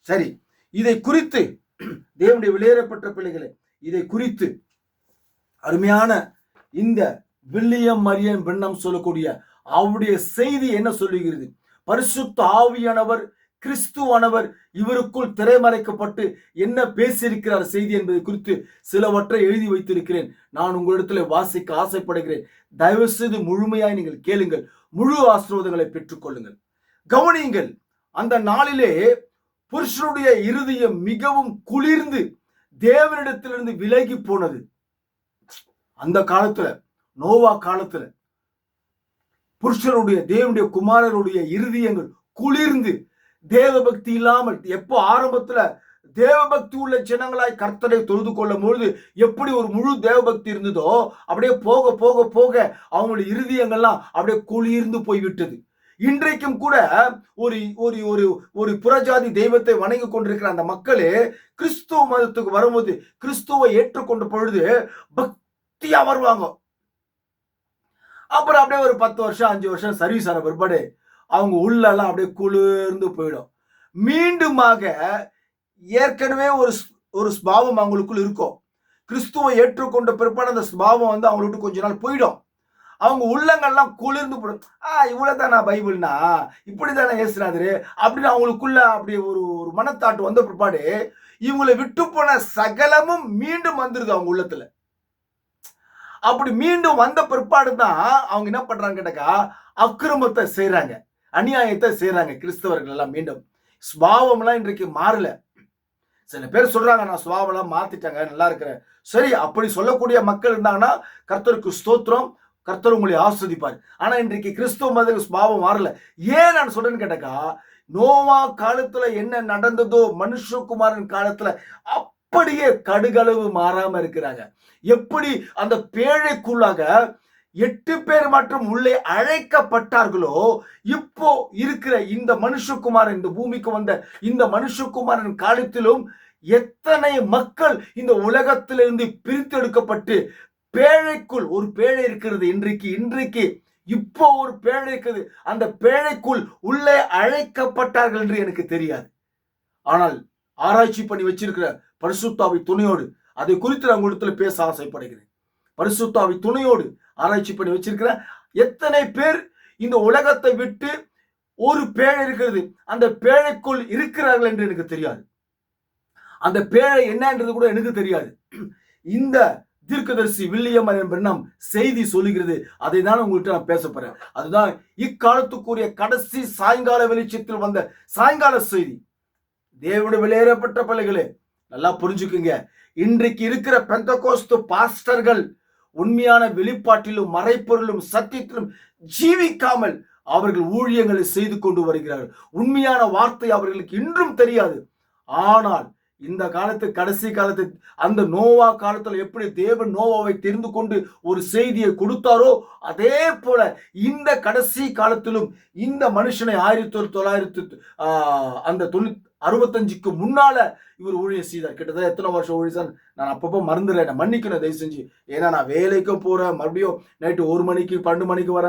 சரி, இதை குறித்து தேவனுடைய விலையேறப்பட்ட பிள்ளைகளே, இதை குறித்து அருமையான இந்த வில்லியம் மரியன் பெண்ணம் சொல்லக்கூடிய அவருடைய செய்தி என்ன சொல்லுகிறது? பரிசுத்த ஆவியானவர், கிறிஸ்துவானவர் இவருக்குள் திரைமறைக்கப்பட்டு என்ன பேசியிருக்கிறார் செய்தி என்பதை குறித்து சிலவற்றை எழுதி வைத்திருக்கிறேன். நான் உங்களிடத்தில் வாசிக்க ஆசைப்படுகிறேன். தயவு செய்து முழுமையாய் நீங்கள் கேளுங்கள், முழு ஆசீர்வாதங்களை பெற்றுக்கொள்ளுங்கள், கவனியுங்கள். அந்த நாளிலே புருஷனுடைய இருதயம் மிகவும் குளிர்ந்து தேவனிடத்திலிருந்து விலகி போனது. அந்த காலத்துல, நோவா காலத்துல புருஷனுடைய தேவனுடைய குமாரருடைய இருதயங்கள் குளிர்ந்து தேவபக்தி இல்லாமல், எப்போ ஆரம்பத்துல தேவபக்தி உள்ள ஜனங்களாய் கர்த்தரை தொழுது கொள்ளும் பொழுது எப்படி ஒரு முழு தேவபக்தி இருந்ததோ அப்படியே போக போக போக அவங்களுடைய இருதயங்கள்லாம் அப்படியே குளிர்ந்து போய்விட்டது. இன்றைக்கும் கூட ஒரு ஒரு ஒரு ஒரு புறஜாதி தெய்வத்தை வணங்கி கொண்டிருக்கிற அந்த மக்களே கிறிஸ்துவ மதத்துக்கு வரும்போது, கிறிஸ்துவை ஏற்றுக்கொண்ட பொழுது பக்தியா வருவாங்க. அப்புறம் அப்படியே ஒரு 10 வருஷம் 5 வருஷம் சர்வீஸ் ஆன பிற்பாடு அவங்க உள்ளெல்லாம் அப்படியே குளிர்ந்து போயிடும். மீண்டுமாக ஏற்கனவே ஒரு ஸ்பாவம் அவங்களுக்குள் இருக்கும். கிறிஸ்துவை ஏற்றுக்கொண்ட பிற்பாடு அந்த ஸ்பாவம் வந்து அவங்களுக்கு கொஞ்ச நாள் போயிடும். அவங்க உள்ளங்கள்லாம் குளிர்ந்து போடும். இவ்வளவுதானா பைபிள்னா, இப்படிதானே இயேசுநாதரு அப்படின்னு அவங்களுக்குள்ள அப்படி ஒரு மனத்தாட்டு வந்த பிற்பாடு இவங்களை விட்டு போன சகலமும் மீண்டும் வந்துருது அவங்க உள்ளத்துல. அப்படி மீண்டும் வந்த பிற்பாடு தான் அவங்க என்ன பண்றாங்க கேட்டாக்கா, அக்கிரமத்தை செய்யறாங்க, அநியாயத்தை செய்யறாங்க. கிறிஸ்தவர்கள் எல்லாம் மீண்டும் ஸ்பாவம்லாம் இன்றைக்கு மாறல. சில பேர் சொல்றாங்க, நான் ஸ்பாவம்லாம் மாத்திட்டாங்க, நல்லா இருக்கிறேன். சரி, அப்படி சொல்லக்கூடிய மக்கள் இருந்தாங்கன்னா கர்த்தருக்கு ஸ்தோத்திரம், கர்த்தர் உங்களை ஆஸ்வதிப்பார். ஆனா இன்றைக்கு கிறிஸ்துவ மத ஸ்பாவம் மாறல. ஏன் நான் சொல்றேன்னு கேட்டாக்கா, நோவா காலத்துல என்ன நடந்ததோ மனுஷகுமாரன் காலத்துல அப்படியே கடுகளவு மாறாம இருக்கிறாங்க. எப்படி அந்த பேழைக்குள்ளாக 8 பேர் மற்றும் உள்ளே அழைக்கப்பட்டார்களோ, இப்போ இருக்கிற இந்த மனுஷகுமாரன், இந்த பூமிக்கு வந்த இந்த மனுஷகுமாரன் காலத்திலும் எத்தனை மக்கள் இந்த உலகத்திலிருந்து பிரித்தெடுக்கப்பட்டு பேழைக்குள், ஒரு பேழை இருக்கிறது இன்றைக்கு இப்போ ஒரு பேழை இருக்குது, அந்த பேழைக்குள் உள்ளே அழைக்கப்பட்டார்கள் என்று எனக்கு தெரியாது. ஆனால் ஆராய்ச்சி பண்ணி வச்சிருக்கிற பரிசுத்த ஆவி துணையோடு அதை குறித்து நான் உங்களிடத்துல பேச ஆசைப்படுகிறேன். பரிசுத்த ஆவி துணையோடு ஆராய்ச்சி பண்ணி வச்சிருக்கிறேன். எத்தனை பேர் இந்த உலகத்தை விட்டு ஒரு பேழை இருக்கிறது, அந்த பேழைக்குள் இருக்கிறார்கள் என்று எனக்கு தெரியாது. அந்த பேழை என்னன்றது கூட எனக்கு தெரியாது. இந்த தீர்க்கதரிசி வில்லியம் பிரணாம் செய்தி சொல்லுகிறது. அதை தான் உங்கள்கிட்ட நான் பேச போறேன். அதுதான் இக்காலத்துக்குரிய கடைசி சாயங்கால வெளிச்சத்தில் வந்த சாயங்கால செய்தி. தேவனுடைய வெளியேறப்பட்ட பிள்ளைகளே, நல்லா புரிஞ்சுக்குங்க. இன்றைக்கு இருக்கிற பெந்தகோஸ்து பாஸ்டர்கள் உண்மையான வெளிப்பாட்டிலும் மறைப்பொருளும் சத்தியத்திலும் ஜீவிக்காமல் அவர்கள் ஊழியங்களை செய்து கொண்டு வருகிறார்கள். உண்மையான வார்த்தை அவர்களுக்கு இன்றும் தெரியாது. ஆனால் இந்த காலத்து கடைசி காலத்து அந்த நோவா காலத்துல எப்படி தேவன் நோவாவை தெரிந்து கொண்டு ஒரு செய்தியை கொடுத்தாரோ அதே போல இந்த கடைசி காலத்திலும் இந்த மனுஷனை 1965க்கு முன்னால இவர் ஊழியம் செய்தார். கிட்டத்தட்ட எத்தனை வருஷம் ஊழியம் நான் அப்பப்போ மறந்துடுறேன், மன்னிக்கணும் தயவு செஞ்சு. ஏன்னா நான் வேலைக்கும் போறேன், மறுபடியும் நைட்டு 1 மணிக்கு 12 மணிக்கு வர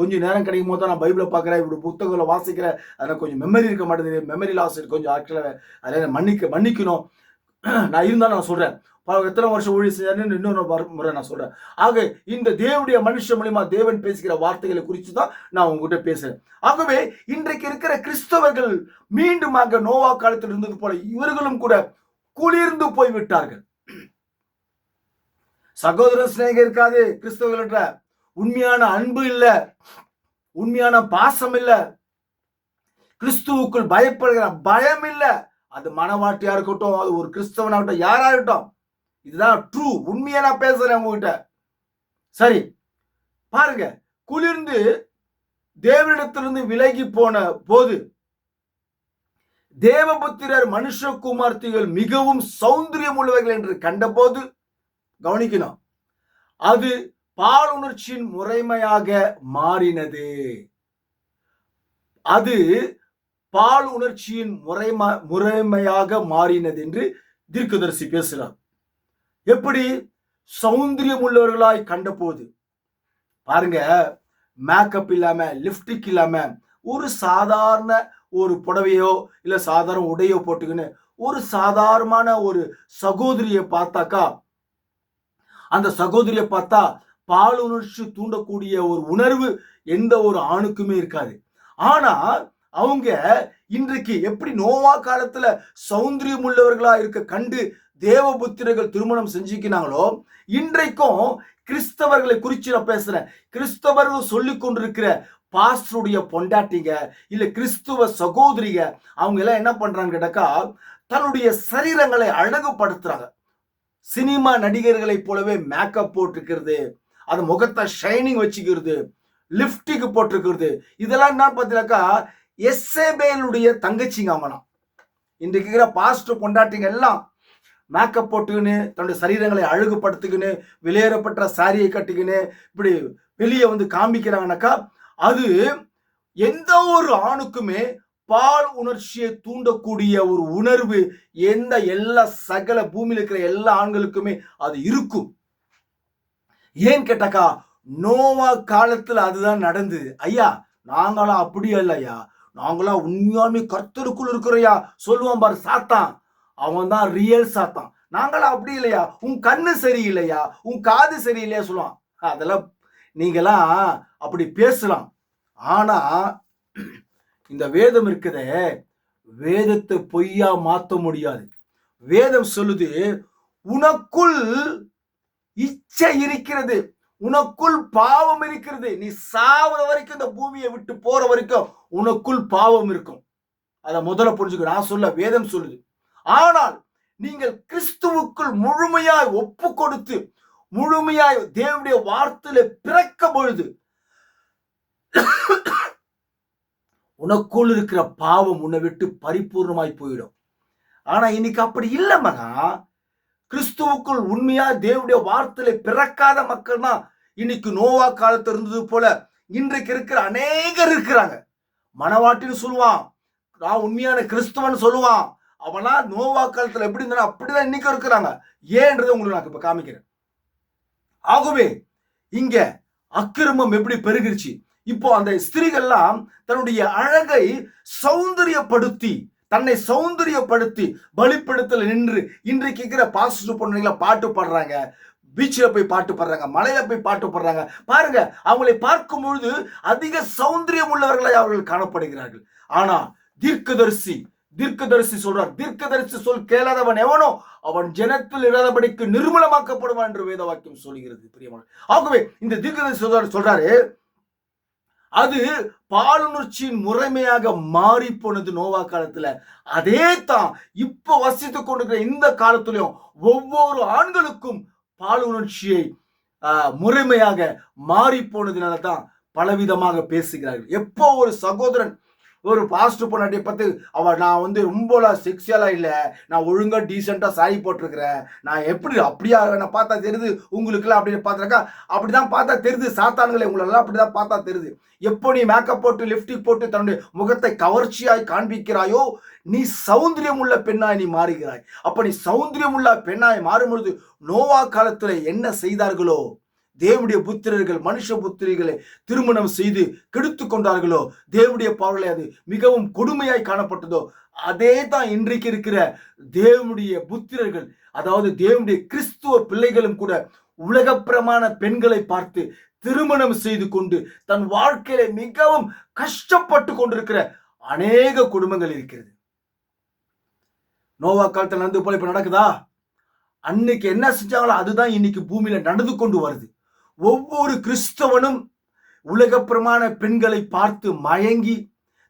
கொஞ்சம் நேரம் கிடைக்கும் போது தான் நான் பைபிளை பார்க்குறேன், இப்படி புத்தகங்களை வாசிக்கிறேன். அதனால் கொஞ்சம் மெமரி இருக்க மாட்டேங்குது, மெமரி லாஸ் கொஞ்சம் ஆட்களை அதில் மன்னிக்கணும். நான் இருந்தாலும் நான் சொல்றேன், எத்தனை வருஷம் ஊழியம் செஞ்சாருன்னு இன்னொரு முறை நான் சொல்றேன். ஆக இந்த தேவனுடைய மனுஷன் மூலியமா தேவன் பேசுகிற வார்த்தைகளை குறித்து தான் நான் உங்ககிட்ட பேசுறேன். ஆகவே இன்றைக்கு இருக்கிற கிறிஸ்தவர்கள் மீண்டுமாக நோவா காலத்தில் இருந்தது போல இவர்களும் கூட குளிர்ந்து போய்விட்டார்கள். சகோதர சிநேகம் இருக்காது. கிறிஸ்தவர்கள்ட்ட உண்மையான அன்பு இல்ல, உண்மையான பாசம் இல்ல, கிறிஸ்துவுக்குள் பயப்படுகிற பயம் இல்ல. அது மனவாட்டியா இருக்கட்டும், அது ஒரு கிறிஸ்தவனாகட்டும், யாரா இருக்கட்டும். இதுதான் ட்ரூ, உண்மையா நான் பேசுறேன் உங்ககிட்ட. சரி பாருங்க, குளிர்ந்து தேவனிடத்திலிருந்து விலகி போன போது தேவபுத்திரர் மனுஷகுமார்த்திகள் மிகவும் சௌந்தரியம் உள்ளவர்கள் என்று கண்டபோது, கவனிக்கணும், அது பாலுணர்ச்சியின் முறைமையாக மாறினது. அது பால் உணர்ச்சியின் முறைமையாக மாறினது என்று தீர்க்கதரிசி பேசுகிறார். எப்படி? சௌந்தரியம் உள்ளவர்களாய் கண்டபோது. பாருங்க, மேக்கப் இல்லாம, லிப்டிக் இல்லாம, ஒரு சாதாரண ஒரு புடவையோ இல்ல சாதாரண உடையோ போட்டுக்கின்னு ஒரு சாதாரணமான ஒரு சகோதரியை பார்த்தாக்கா, அந்த சகோதரியை பார்த்தா பால் உணர்ச்சி தூண்டக்கூடிய ஒரு உணர்வு எந்த ஒரு ஆணுக்குமே இருக்காது. ஆனா அவங்க இன்றைக்கு எப்படி நோவா காலத்துல சௌந்தரியம் உள்ளவர்களா இருக்க கண்டு தேவபுத்திரர்கள் திருமணம் செஞ்சுக்கினாங்களோ, இன்றைக்கும் கிறிஸ்தவர்களை குறித்து நான் பேசுறேன். கிறிஸ்தவர்கள் சொல்லி கொண்டிருக்கிற பாஸ்டருடைய பொண்டாட்டிங்க இல்ல கிறிஸ்துவ சகோதரிங்க, அவங்க எல்லாம் என்ன பண்றாங்க கேட்டாக்கா, தன்னுடைய சரீரங்களை அழகுபடுத்துறாங்க. சினிமா நடிகர்களை போலவே மேக்கப் போட்டிருக்கிறது, அது முகத்தை ஷைனிங் வச்சுக்கிறது, லிப்டிக் போட்டிருக்கிறது. இதெல்லாம் என்ன பார்த்தீங்கன்னாக்கா எஸ்ஏபேலுடைய தங்கச்சிங்க. அவங்களாம் இன்றைக்கு இருக்கிற பாஸ்டர் பொண்டாட்டிங்க எல்லாம் மேக்கப் போட்டுக்கின்னு தன்னுடைய சரீரங்களை அழகுபடுத்திக்கின்னு வெளியேறப்பட்ட சாரியை கட்டிக்கின்னு இப்படி வெளியே வந்து காமிக்கிறாங்கனாக்கா, அது எந்த ஒரு ஆணுக்குமே பால் உணர்ச்சியை தூண்டக்கூடிய ஒரு உணர்வு எல்லா சகல பூமியில் இருக்கிற எல்லா ஆண்களுக்குமே அது இருக்கும். ஏன் கேட்டாக்கா, நோவா காலத்துல அதுதான் நடந்தது. ஐயா நாங்களாம் அப்படி இல்லையா, நாங்களாம் உண்மையாலுமே கர்த்தருக்குள் இருக்கிறையா சொல்லுவான் பாரு சாத்தான், அவன் தான் ரியல் சாத்தான். நாங்களாம் அப்படி இல்லையா, உன் கண்ணு சரியில்லையா, உன் காது சரியில்லையா சொல்லுவான். அதெல்லாம் நீங்களாம் அப்படி பேசலாம். ஆனா இந்த வேதம் இருக்குதே, வேதத்தை பொய்யா மாற்ற முடியாது. வேதம் சொல்லுது, உனக்குள் இச்சை இருக்கிறது, உனக்குள் பாவம் இருக்கிறது. நீ சாவர வரைக்கும் இந்த பூமியை விட்டு போற வரைக்கும் உனக்குள் பாவம் இருக்கும். அதை முதல்ல புரிஞ்சுக்க. நான் சொல்ல, வேதம் சொல்லுது. ஆனால் நீங்கள் கிறிஸ்துவுக்குள் முழுமையாய் ஒப்பு கொடுத்து முழுமையாய் தேவனுடைய வார்த்தையில பிறக்க பொழுது உனக்குள் இருக்கிற பாவம் உன்னை விட்டு பரிபூர்ணமாய் போயிடும். ஆனா இன்னைக்கு அப்படி இல்லை மகா. கிறிஸ்துவுக்குள் உண்மையா தேவனுடைய வார்த்தையில பிறக்காத மக்கள் தான் இன்னைக்கு நோவா காலத்துல இருந்தது போல இன்றைக்கு இருக்கிற அநேகர் இருக்கிறாங்க. மனவாட்டின்னு சொல்லுவான், நான் உண்மையான கிறிஸ்துவன் சொல்லுவான். அவனா நோவா காலத்துல எப்படி இருந்தா அப்படிதான் இன்னைக்கு இருக்கிறாங்க. ஏன்றதை உங்களுக்கு நான் இப்ப காமிக்கிறேன். ஆகவே இங்க அக்கிரமம் எப்படி பெருகிருச்சு. இப்போ அந்த ஸ்திரீகள்லாம் தன்னுடைய அழகை சௌந்தரியப்படுத்தி தன்னை சௌந்தரியப்படுத்தி பலிப்படுத்தல நின்று இன்றைக்கு இருக்கிற பாஸ்டர் பொண்ணுங்கள பாட்டு பாடுறாங்க, பீச்சில் போய் பாட்டு பாடுறாங்க, மலையில போய் பாட்டு பாடுறாங்க. பாருங்க, அவங்களை பார்க்கும் பொழுது அதிக சௌந்தரியம் உள்ளவர்களாய் அவர்கள் காணப்படுகிறார்கள். ஆனா தீர்க்கதரிசி சொல்றார், தீர்க்கதரிசி சொல் கேளாதவன் எவனோ அவன் ஜனத்தில் இராதபடிக்கு நிர்மூலமாக்கப்படுவான் என்று வேத வாக்கியம் சொல்கிறது. பிரியமான, ஆகவே இந்த தீர்க்கதரிசி சொல்றாரு, அது பாலுணர்ச்சியின் முறைமையாக மாறி போனது நோவா காலத்துல. அதே தான் இப்ப வசித்துக் கொண்டிருக்கிற இந்த காலத்திலும் ஒவ்வொரு ஆண்களுக்கும் பாலுணர்ச்சியை முறைமையாக மாறி போனதுனாலதான் பலவிதமாக பேசுகிறார்கள். எப்போ ஒரு சகோதரன் ஒரு பாஸ்டர் பொண்ணாட்டியை பார்த்து நான் ரொம்ப செக்ஸியலா இல்லை, நான் ஒழுங்கா டீசெண்டா சாரி போட்டிருக்கிறேன், நான் எப்படி அப்படியா நான் பார்த்தா தெரியுது உங்களுக்குலாம் அப்படின்னு பார்த்துருக்கா, அப்படிதான் பார்த்தா தெரியுது சாத்தான்களை உங்களெல்லாம் அப்படிதான் பார்த்தா தெரியுது. எப்போ நீ மேக்கப் போட்டு லிப்டிக் போட்டு தன்னுடைய முகத்தை கவர்ச்சியாய் காண்பிக்கிறாயோ நீ சௌந்தரியம் உள்ள பெண்ணாய் நீ மாறுகிறாய். அப்ப நீ சௌந்தரியம் உள்ள பெண்ணாய் மாறும் பொழுது நோவா காலத்துல என்ன செய்தார்களோ, தேவனுடைய புத்திரர்கள் மனுஷ புத்திரிகளை திருமணம் செய்து கெடுத்து கொண்டார்களோ, தேவனுடைய பார்வையிலே அது மிகவும் கொடுமையாய் காணப்பட்டதோ, அதே தான் இன்றைக்கு இருக்கிற தேவனுடைய புத்திரர்கள், அதாவது தேவனுடைய கிறிஸ்துவ பிள்ளைகளும் கூட உலகப்பிரமான பெண்களை பார்த்து திருமணம் செய்து கொண்டு தன் வாழ்க்கையில மிகவும் கஷ்டப்பட்டு கொண்டிருக்கிற அநேக குடும்பங்கள் இருக்கிறது. நோவா காலத்தில் நடந்து போல இப்ப நடக்குதா? அன்னைக்கு என்ன செஞ்சாங்களோ அதுதான் இன்னைக்கு பூமியில நடந்து கொண்டு வருது. ஒவ்வொரு கிறிஸ்தவனும் உலகப்பிரமான பெண்களை பார்த்து மயங்கி,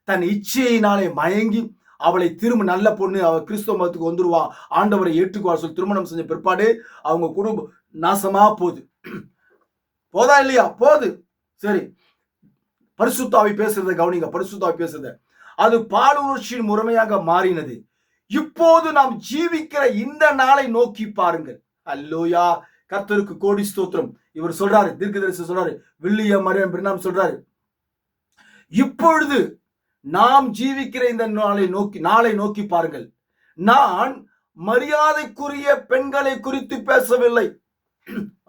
தன் இச்சையினாலே மயங்கி, அவளை திரும்ப நல்ல பொண்ணு, அவ கிறிஸ்தவ மதத்துக்கு வந்துருவா, ஆண்டவரை ஏற்றுக்குவார் சொல்லி திருமணம் செஞ்ச பிற்பாடு அவங்க குடும்பம் நாசமா போகுது. போதா இல்லையா? போகுது. சரி, பரிசுத்தாவி பேசுறத கவனிங்க. பரிசுத்தாவி பேசுறத அது பாலுணர்ச்சியின் முறைமையாக மாறினது. இப்போது நாம் ஜீவிக்கிற இந்த நாளை நோக்கி பாருங்கள். அல்லேலூயா, கர்த்தருக்கு கோடி ஸ்தோத்திரம். இவர் சொல்றாரு, தீர்க்கதரிசி சொல்றாரு, வில்லியம் மரியம் பிரணாம் சொல்றாரு, இப்பொழுது நாம் ஜீவிக்கிற இந்த நாளை நோக்கி பாருங்கள். நான் மரியாதைக்குரிய பெண்களை குறித்து பேசவில்லை.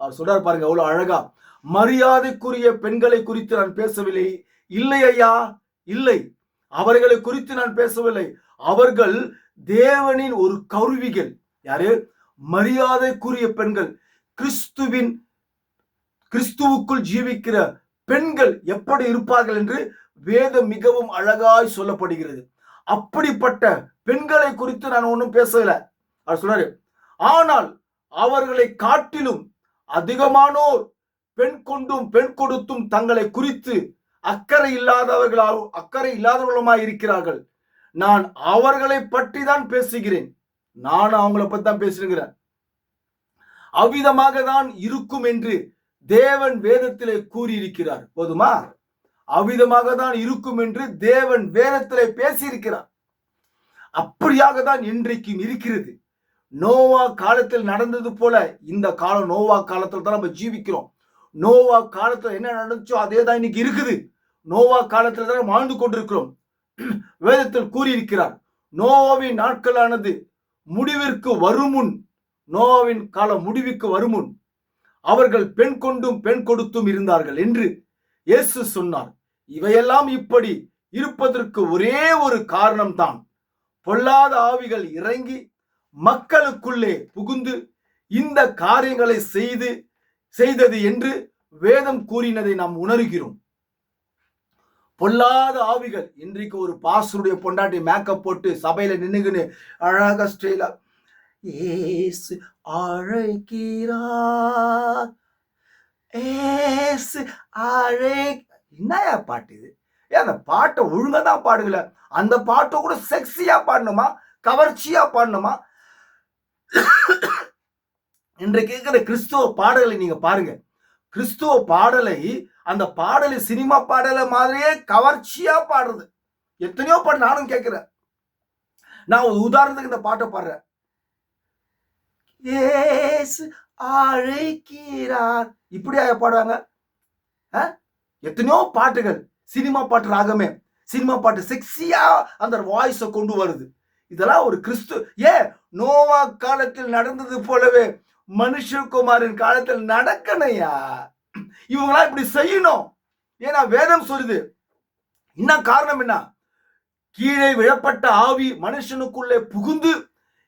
அவர் சொல்றாரு பாருங்க, அவ்வளவு அழகா, மரியாதைக்குரிய பெண்களை குறித்து நான் பேசவில்லை. இல்லை ஐயா, இல்லை, அவர்களை குறித்து நான் பேசவில்லை. அவர்கள் தேவனின் ஒரு கருவிகள். யாரு? மரியாதைக்குரிய பெண்கள். கிறிஸ்துவுக்குள் ஜீவிக்கிற பெண்கள் எப்படி இருப்பார்கள் என்று வேதம் மிகவும் அழகாய் சொல்லப்படுகிறது. அப்படிப்பட்ட பெண்களை குறித்து நான் ஒன்றும் பேசல. அவர் சொல்றாரு, ஆனால் அவர்களை காட்டிலும் அதிகமானோர் பெண் கொண்டும் பெண் கொடுத்தும் தங்களை குறித்து அக்கறை இல்லாதவர்களுமாய் இருக்கிறார்கள். நான் அவர்களை பற்றி தான் பேசுகிறேன். நான் அவங்களை பற்றி தான் பேசுகிறேன். அவ்விதமாக தான் இருக்கும் என்று தேவன் வேதத்திலே கூறியிருக்கிறார். போதுமா? அவ்விதமாக தான் இருக்கும் என்று தேவன் வேதத்திலே பேசியிருக்கிறார். அப்படியாக தான் இன்றைக்கும் இருக்கிறது. நோவா காலத்தில் நடந்தது போல இந்த காலம் நோவா காலத்தில் தான் நம்ம ஜீவிக்கிறோம். நோவா காலத்தில் என்ன நடந்துச்சோ அதே தான் இன்னைக்கு இருக்குது. நோவா காலத்தில் தான் வாழ்ந்து கொண்டிருக்கிறோம். வேதத்தில் கூறியிருக்கிறார், நோவாவின் நாட்களானது முடிவிற்கு வருமுன், நோவாவின் காலம் முடிவுக்கு வருமுன் அவர்கள் பெண் கொண்டும் பெண் கொடுத்தும் இருந்தார்கள் என்று இயேசு சொன்னார். இவையெல்லாம் இப்படி இருப்பதற்கு ஒரே ஒரு காரணம் தான், பொல்லாத ஆவிகள் இறங்கி மக்களுக்குள்ளே புகுந்து இந்த காரியங்களை செய்தது என்று வேதம் கூறினதை நாம் உணர்கிறோம். பொல்லாத ஆவிகள். இன்றைக்கு ஒரு பாஸ்டருடைய பொண்டாட்டி மேக்கப் போட்டு சபையில நின்னுக்குன்னு அழகா ஸ்டைலா, ஏசு அழைக்கிறார், ஏசு என்னையா பாட்டு இது? அந்த பாட்டை ஒழுங்கா தான் பாடுங்கள. அந்த பாட்டை கூட செக்ஸியா பாடணுமா, கவர்ச்சியா பாடணுமா? இன்றைக்கு இருக்கிற கிறிஸ்துவ பாடலை நீங்க பாருங்க. கிறிஸ்துவ பாடலை, அந்த பாடலை சினிமா பாடலை மாதிரியே கவர்ச்சியா பாடுறது. எத்தனையோ பாட்டு நானும் கேட்கிறேன். நான் ஒரு உதாரணத்துக்கு இந்த பாட்டை பாடுறேன். ஏசு அழைக்கிறார், இப்படியா பாடுவாங்க? எத்தனையோ பாட்டுகள் சினிமா பாட்டு ராகமே, சினிமா பாட்டு செக்ஸியா அந்த வாய்ஸை கொண்டு வருது. இதெல்லாம் ஒரு நோவா காலத்தில் நடந்தது போலவே மனுஷகுமாரின் காலத்தில் நடக்கணையா? இவங்களா இப்படி செய்யணும். ஏன்னா வேதம் சொல்லுது. என்ன காரணம்? என்ன கீழே விழப்பட்ட ஆவி மனுஷனுக்குள்ளே புகுந்து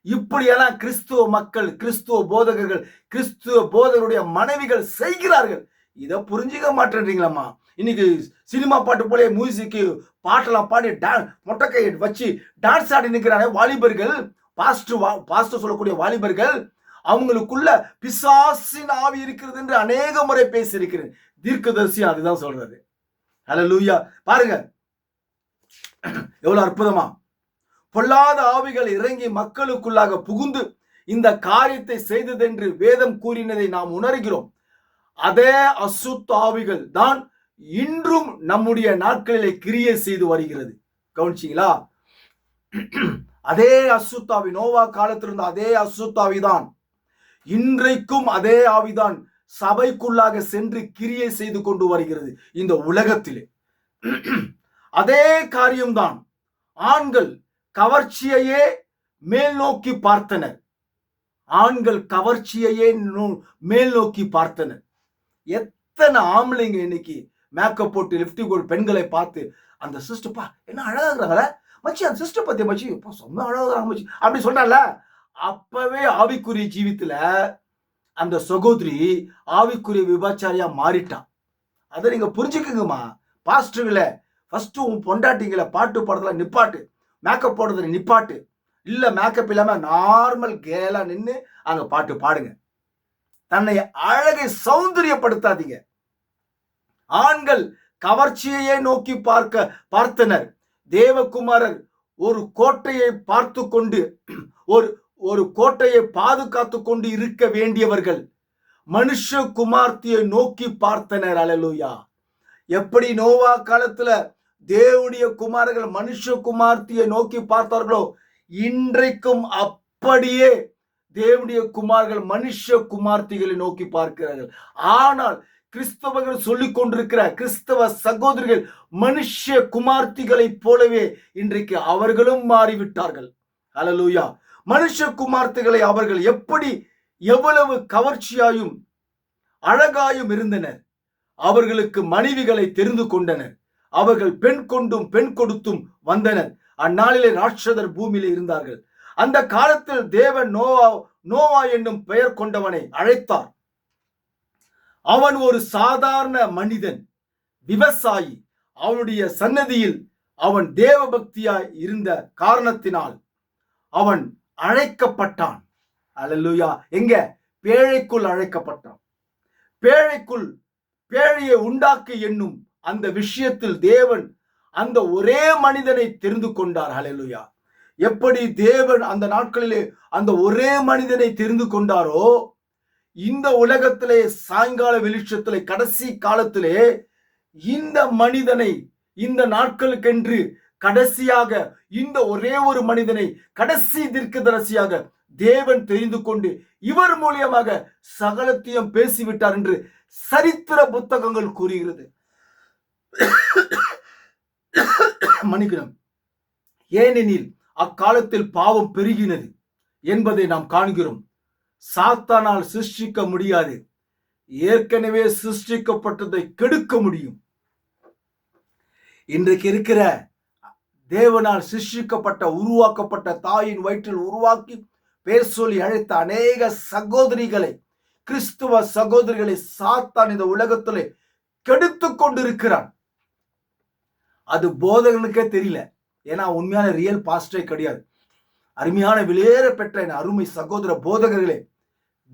இப்படியெல்லாம் கிறிஸ்துவ மக்கள், கிறிஸ்துவ போதகர்கள், கிறிஸ்துவ போதகருடைய மனைவிகள் செய்கிறார்கள். இதை புரிஞ்சுக்க மாட்டேன்றீங்களாம்மா? இன்னைக்கு சினிமா பாட்டு போல மியூசிக்கு பாட்டெல்லாம் பாடி மொட்டைக்கை வச்சு டான்ஸ் ஆடி நிற்கிறாங்க வாலிபர்கள், பாஸ்டர் சொல்லக்கூடிய வாலிபர்கள். அவங்களுக்குள்ள பிசாசின் ஆவி இருக்கிறது என்று அநேக முறை பேசியிருக்கிறேன். தீர்க்கதரிசி அதுதான் சொல்றது. ஹல்லேலூயா. பாருங்க எவ்வளவு அற்புதமா பொல்லாத ஆவிகள் இறங்கி மக்களுக்குள்ளாக புகுந்து இந்த காரியத்தை செய்ததென்று வேதம் கூறினதை நாம் உணர்கிறோம். அதே அசுத்த ஆவிகள் தான் இன்றும் நம்முடைய நாட்களிலே கிரியை செய்து வருகிறது. கவனிச்சீங்களா? அதே அசுத்தாவி, நோவா காலத்திலிருந்து அதே அசுத்தாவிதான் இன்றைக்கும் அதே ஆவிதான் சபைக்குள்ளாக சென்று கிரியை செய்து கொண்டு வருகிறது இந்த உலகத்திலே. அதே காரியம்தான். ஆண்கள் கவர்ச்சியையே மேல் நோக்கி பார்த்தனர். ஆண்கள் கவர்ச்சியையே மேல் நோக்கி பார்த்தனர். எத்தனை ஆம்பளைங்க இன்னைக்கு மேக்கப் போட்டு லிப்டிக் போட்டு பெண்களை பார்த்து, அந்த சிஸ்டர்ப்பா என்ன அழகாகிறாங்களே மச்சி, அந்த சிஸ்டர் பத்தி மச்சி சொன்ன அழகாகிறாங்க மச்சி அப்படி சொன்னால, அப்பவே ஆவிக்குரிய ஜீவித்துல அந்த சகோதரி ஆவிக்குரிய விபச்சாரியா மாறிட்டான். அதை நீங்க புரிஞ்சுக்குங்கம்மா பாஸ்டர்களை. ஃபர்ஸ்ட் உன் பொண்டாட்டிங்களை பாட்டு பாடுறதுல நிப்பாட்டு, மேக்கப் போடுறதுல நிப்பாட்டு. இல்ல மேக்கப் இல்லாம நார்மல் கேலா நின்று அங்க பாட்டு பாடுங்க. தன்னை அழகை சௌந்தரியப்படுத்தாதீங்க. ஆண்கள் கவர்ச்சியையே நோக்கி பார்த்தனர். தேவகுமாரர் ஒரு கோட்டையை பார்த்து கொண்டு ஒரு கோட்டையை பாதுகாத்து கொண்டு இருக்க வேண்டியவர்கள் மனுஷ குமார்த்தியை நோக்கி பார்த்தனர். அல்லேலூயா. எப்படி நோவா காலத்துல தேவனுடைய குமாரர்கள் மனுஷ குமார்த்தியை நோக்கி பார்த்தார்களோ, இன்றைக்கும் அப்படியே தேவனுடைய குமார்கள் மனுஷ குமார்த்திகளை நோக்கி பார்க்கிறார்கள். ஆனால் கிறிஸ்தவர்கள் சொல்லிக் கொண்டிருக்கிற கிறிஸ்தவ சகோதரிகள் மனுஷ குமார்த்திகளை போலவே இன்றைக்கு அவர்களும் மாறிவிட்டார்கள். அல்லேலூயா. மனுஷ குமார்த்திகளை அவர்கள் எப்படி எவ்வளவு கவர்ச்சியாயும் அழகாயும் இருந்தனர். அவர்களுக்கு மனைவிகளை தெரிந்து கொண்டனர். அவர்கள் பெண் கொண்டும் பெண் கொடுத்தும் வந்தனர். அந்நாளிலே ராட்சதர் பூமியிலே இருந்தார்கள். அந்த காலத்தில் தேவன் நோவா என்னும் பெயர் கொண்டவனை அழைத்தார். அவன் ஒரு சாதாரண மனிதன், விவசாயி. அவனுடைய சன்னதியில் அவன் தேவ பக்தியாய் இருந்த காரணத்தினால் அவன் அழைக்கப்பட்டான். அல்லேலூயா. எங்க? பேழைக்குள் அழைக்கப்பட்டான். பேழையை உண்டாக்கு என்னும் அந்த விஷயத்தில் தேவன் அந்த ஒரே மனிதனை தெரிந்து கொண்டார். அல்லேலூயா. எப்படி தேவன் அந்த நாட்களிலே அந்த ஒரே மனிதனை தெரிந்து கொண்டாரோ, இந்த உலகத்திலே சாயங்கால வெளிச்சத்திலே கடைசி காலத்திலே இந்த மனிதனை, இந்த நாட்களுக்கென்று கடைசியாக இந்த ஒரே ஒரு மனிதனை கடைசி தீர்க்கதரிசியாக தேவன் தெரிந்து கொண்டு இவர் மூலியமாக சகலத்தையும் பேசிவிட்டார் என்று சரித்திர புத்தகங்கள் கூறுகிறது. மன்னிக்கணும். ஏனெனில் அக்காலத்தில் பாவம் பெருகினது என்பதை நாம் காண்கிறோம். சாத்தானால் சிருஷ்டிக்க முடியாது, ஏற்கனவே சிருஷ்டிக்கப்பட்டதை கெடுக்க முடியும். இன்றைக்கு இருக்கிற தேவனால் சிருஷ்டிக்கப்பட்ட உருவாக்கப்பட்ட தாயின் வயிற்றில் உருவாக்கி பேர் சொல்லி அழைத்த அநேக சகோதரிகளை, கிறிஸ்துவ சகோதரிகளை சாத்தான் இந்த உலகத்திலே கெடுத்து கொண்டிருக்கிறான். அது போதகனுக்கே தெரியல. ஏன்னா உண்மையான ரியல் பாஸ்டரே கிடையாது. அருமையான விலையேற பெற்ற என் அருமை சகோதர போதகர்களே,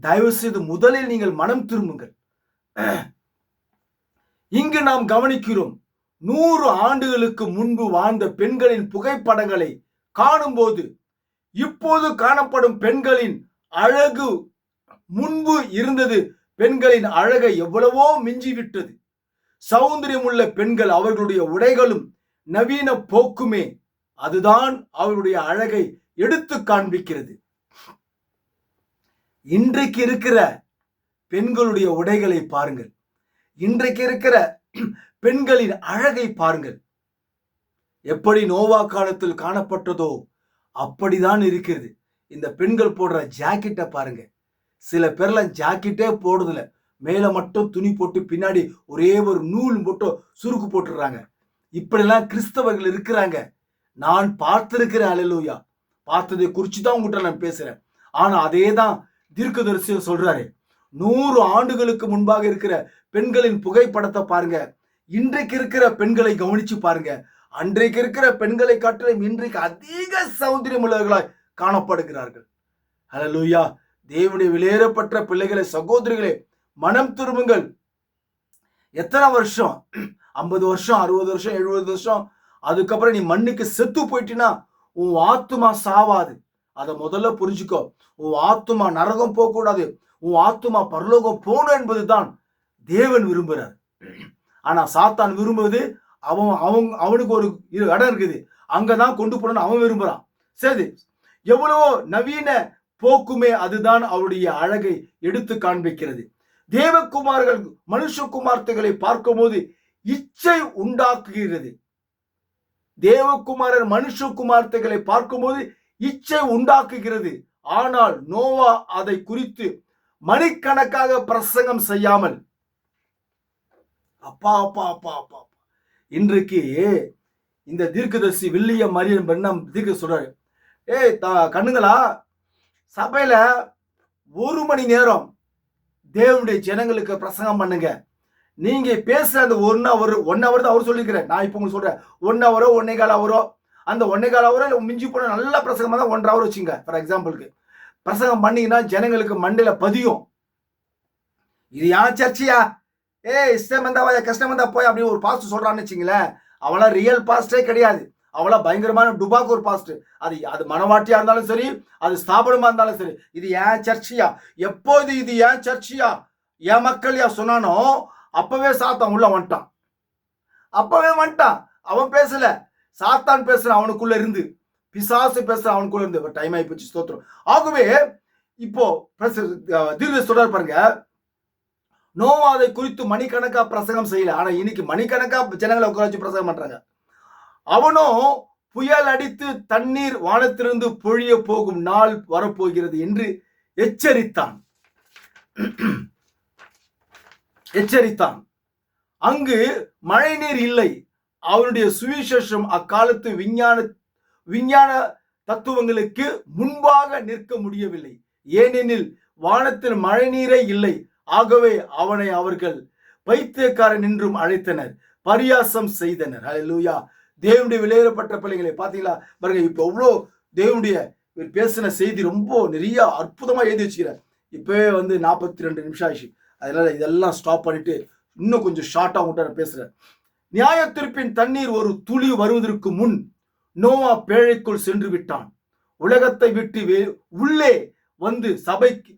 தயவு செய்து முதலில் நீங்கள் மனம் திரும்புங்கள். இங்கு நாம் கவனிக்கிறோம், 100 ஆண்டுகளுக்கு முன்பு வாழ்ந்த பெண்களின் புகைப்படங்களை காணும்போது இப்போது காணப்படும் பெண்களின் அழகு முன்பு இருந்தது பெண்களின் அழகை எவ்வளவோ மிஞ்சிவிட்டது. சௌந்தரியம் உள்ள பெண்கள், அவர்களுடைய உடைகளும் நவீன போக்குமே அதுதான் அவருடைய அழகை எடுத்து காண்பிக்கிறது. இன்றைக்கு இருக்கிற பெண்களுடைய உடைகளை பாருங்கள், இன்றைக்கு இருக்கிற பெண்களின் அழகை பாருங்கள். எப்படி நோவா காலத்தில் காணப்பட்டதோ அப்படிதான் இருக்கிறது. இந்த பெண்கள் போடுற ஜாக்கெட்டை பாருங்க. சில பேர்லாம் ஜாக்கெட்டே போடுறதில்ல, மேல மட்டும் துணி போட்டு பின்னாடி ஒரே ஒரு நூல் மட்டும் சுருக்கு போட்டுடுறாங்க. இப்படிலாம் கிறிஸ்தவர்கள் இருக்கிறாங்க. நான் பார்த்திருக்கிறேன். அல்லேலூயா. பார்த்ததை குறித்து தான் உங்ககிட்ட நான் பேசுறேன். ஆனா அதே தான் தீர்க்கதரிசி சொல்றாரு. 100 ஆண்டுகளுக்கு முன்பாக இருக்கிற பெண்களின் புகைப்படத்தை பாருங்க. இன்றைக்கு இருக்கிற பெண்களை கவனிச்சு பாருங்க. அன்றைக்கு இருக்கிற பெண்களை காட்டிலும் இன்றைக்கு அதிக சௌந்தரியம் உள்ளவர்களாய் காணப்படுகிறார்கள். அல்லேலூயா. தேவனுடைய விலையேறப்பட்ட பிள்ளைகளை, சகோதரிகளே, மனம் திரும்புங்கள். எத்தனை வருஷம்? 50 வருஷம், 60 வருஷம், 70 வருஷம், அதுக்கப்புறம் நீ மண்ணுக்கு செத்து போயிட்டினா உன் ஆத்துமா சாவாது. அதை முதல்ல புரிஞ்சுக்கோ. உன் ஆத்துமா நரகம் போக கூடாது, உன் ஆத்துமா பரலோகம் போகணும் என்பதுதான் தேவன் விரும்புறார். ஆனா சாத்தான் விரும்புவது அவனுக்கு ஒரு இடம் இருக்குது, அங்கதான் கொண்டு போறன்னு அவன் விரும்புறான். சரி, எவ்வளவோ நவீன போக்குமே அதுதான் அவருடைய அழகை எடுத்து காண்பிக்கிறது. தேவகுமார்கள் மனுஷகுமார்த்தைகளை பார்க்கும் போது இச்சை உண்டாக்குகிறது. தேவகுமாரர் மனுஷகுமார்த்தைகளை பார்க்கும்போது இச்சை உண்டாக்குகிறது. ஆனால் நோவா அதை குறித்து மணிக்கணக்காக பிரசங்கம் செய்யாமல், அப்பா அப்பா அப்பா அப்பா இன்றைக்கு இந்த தீர்க்கதரிசி வில்லியம் மரியன் பெண்ணம் தீர்க்க சொல்றாரு, கண்ணுங்களா, சபையில 1 மணி நேரம் தேவனுடைய ஜனங்களுக்கு பிரசங்கம் பண்ணுங்க. நீங்க பேசுற அந்த 1 hour தான் அவர் சொல்லியிருக்கிறேன். நான் இப்ப உங்களுக்கு சொல்றேன், 1 hour 1.25 hour, அந்த 1.25 hour மிஞ்சி போன நல்ல பிரசங்கமா தான் 1.5 hour வச்சுங்க. ஃபார் எக்ஸாம்பிளுக்கு பிரசங்கம் பண்ணீங்கன்னா ஜனங்களுக்கு மண்டையில பதியும். இது ஏன் சர்ச்சையா? இஷ்டம் வந்தா கஷ்டம் வந்தா போய் அப்படின்னு ஒரு பாஸ்டர் சொல்றான்னு வச்சுங்களேன், அவளா ரியல் பாஸ்டே கிடையாது. அவளா பயங்கரமான டுபாக்கு ஒரு பாஸ்டர். அது மனவாட்டியா இருந்தாலும் சரி, அது ஸ்தாபனமா இருந்தாலும் சரி. இது ஏன் சர்ச்சையா? எப்போது இது ஏன் சர்ச்சையா, என் மக்கள் சொன்னானோ அப்பவே சாத்தான் உள்ள வந்துட்டான். அவன் பேசல, சாத்தான் பேசுறான் அவனுக்குள்ள இருந்து, பிசாசு பேசுறான் அவனுக்குள்ள இருந்து. டைம் ஆகி போச்சு, ஸ்தோத்திரம். ஆகவே இப்போ தீர்க்கதரிசி சொல்றாரு பாருங்க, நோவாதை குறித்து மணிக்கணக்கா பிரசங்கம் செய்யல. ஆனா இன்னைக்கு மணிக்கணக்கா ஜனங்களை உட்கார வச்சு பிரசங்கம் பண்றாங்க. அவனும் புயல் அடித்து தண்ணீர் வானத்திலிருந்து பொழிய போகும் நாள் வரப்போகிறது என்று எச்சரித்தான். அங்கு மழை நீர் இல்லை. அவனுடைய சுவிசேஷம் அக்காலத்து விஞ்ஞான தத்துவங்களுக்கு முன்பாக நிற்க முடியவில்லை. ஏனெனில் வானத்தில் மழை நீரே இல்லை. ஆகவே அவனை அவர்கள் பைத்தியக்காரன் என்றும் அழைத்தனர், பரியாசம் செய்தனர். அல்லேலூயா. தேவனுடைய விலையேறப்பட்ட பிள்ளைகளை பாத்தீங்களா பாருங்க. இப்ப எவ்வளோ தேவனுடைய பேசின செய்தி ரொம்ப நிறைய அற்புதமா எழுதி வச்சுக்கிறேன். இப்பவே 42 நிமிஷம் ஆயிடுச்சு. அதனால இதெல்லாம் ஸ்டாப் பண்ணிட்டு இன்னும் கொஞ்சம் ஷார்ட்டா உங்கள்கிட்ட பேசுறேன். நியாய தீர்ப்பின் தண்ணீர் ஒரு துளி வருவதற்கு முன் நோவா பேழைக்குள் சென்று விட்டான். உலகத்தை விட்டு உள்ளே வந்து சபைக்கு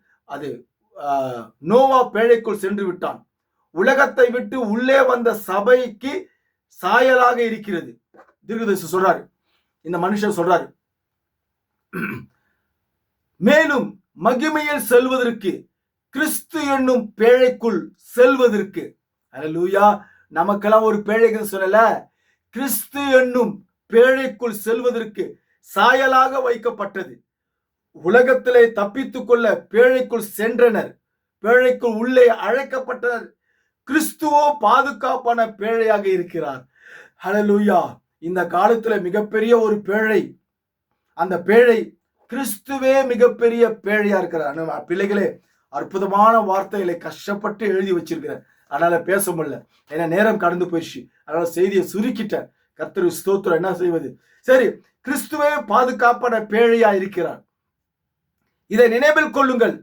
நோவா பேழைக்குள் சென்று விட்டான். உலகத்தை விட்டு உள்ளே வந்த சபைக்கு சாயலாக இருக்கிறது. தீர்க்கதரிசி சொல்றாரு, இந்த மனுஷன் சொல்றாரு, மேலும் மகிமையில் செல்வதற்கு, கிறிஸ்து என்னும் பேழைக்குள் செல்வதற்கு. அல்லேலூயா. நமக்கெல்லாம் ஒரு பேழைக்கு சொல்லல, கிறிஸ்து என்னும் பேழைக்குள் செல்வதற்கு சாயலாக வைக்கப்பட்டது. உலகத்திலே தப்பித்துக் கொள்ள பேழைக்குள் சென்றனர், பேழைக்குள் உள்ளே அழைக்கப்பட்டனர். கிறிஸ்துவோ பாதுகாப்பான பேழையாக இருக்கிறார். ஹல்லேலூயா. இந்த காலத்துல மிகப்பெரிய ஒரு பேழை, அந்த பேழை கிறிஸ்துவே மிகப்பெரிய பேழையா இருக்கிறார். பிள்ளைகளே, அற்புதமான வார்த்தைகளை கஷ்டப்பட்டு எழுதி வச்சிருக்கிறேன், அதனால பேச முடியல, ஏன்னா நேரம் கடந்து போயிடுச்சு. அதனால செய்தியை சுருக்கிட்டேன். கர்த்தருக்கு ஸ்தோத்திரம். என்ன செய்வது? சரி, கிறிஸ்துவே பாதுகாப்பான பேழையா இருக்கிறார். இதை நினைவில் கொள்ளுங்கள்.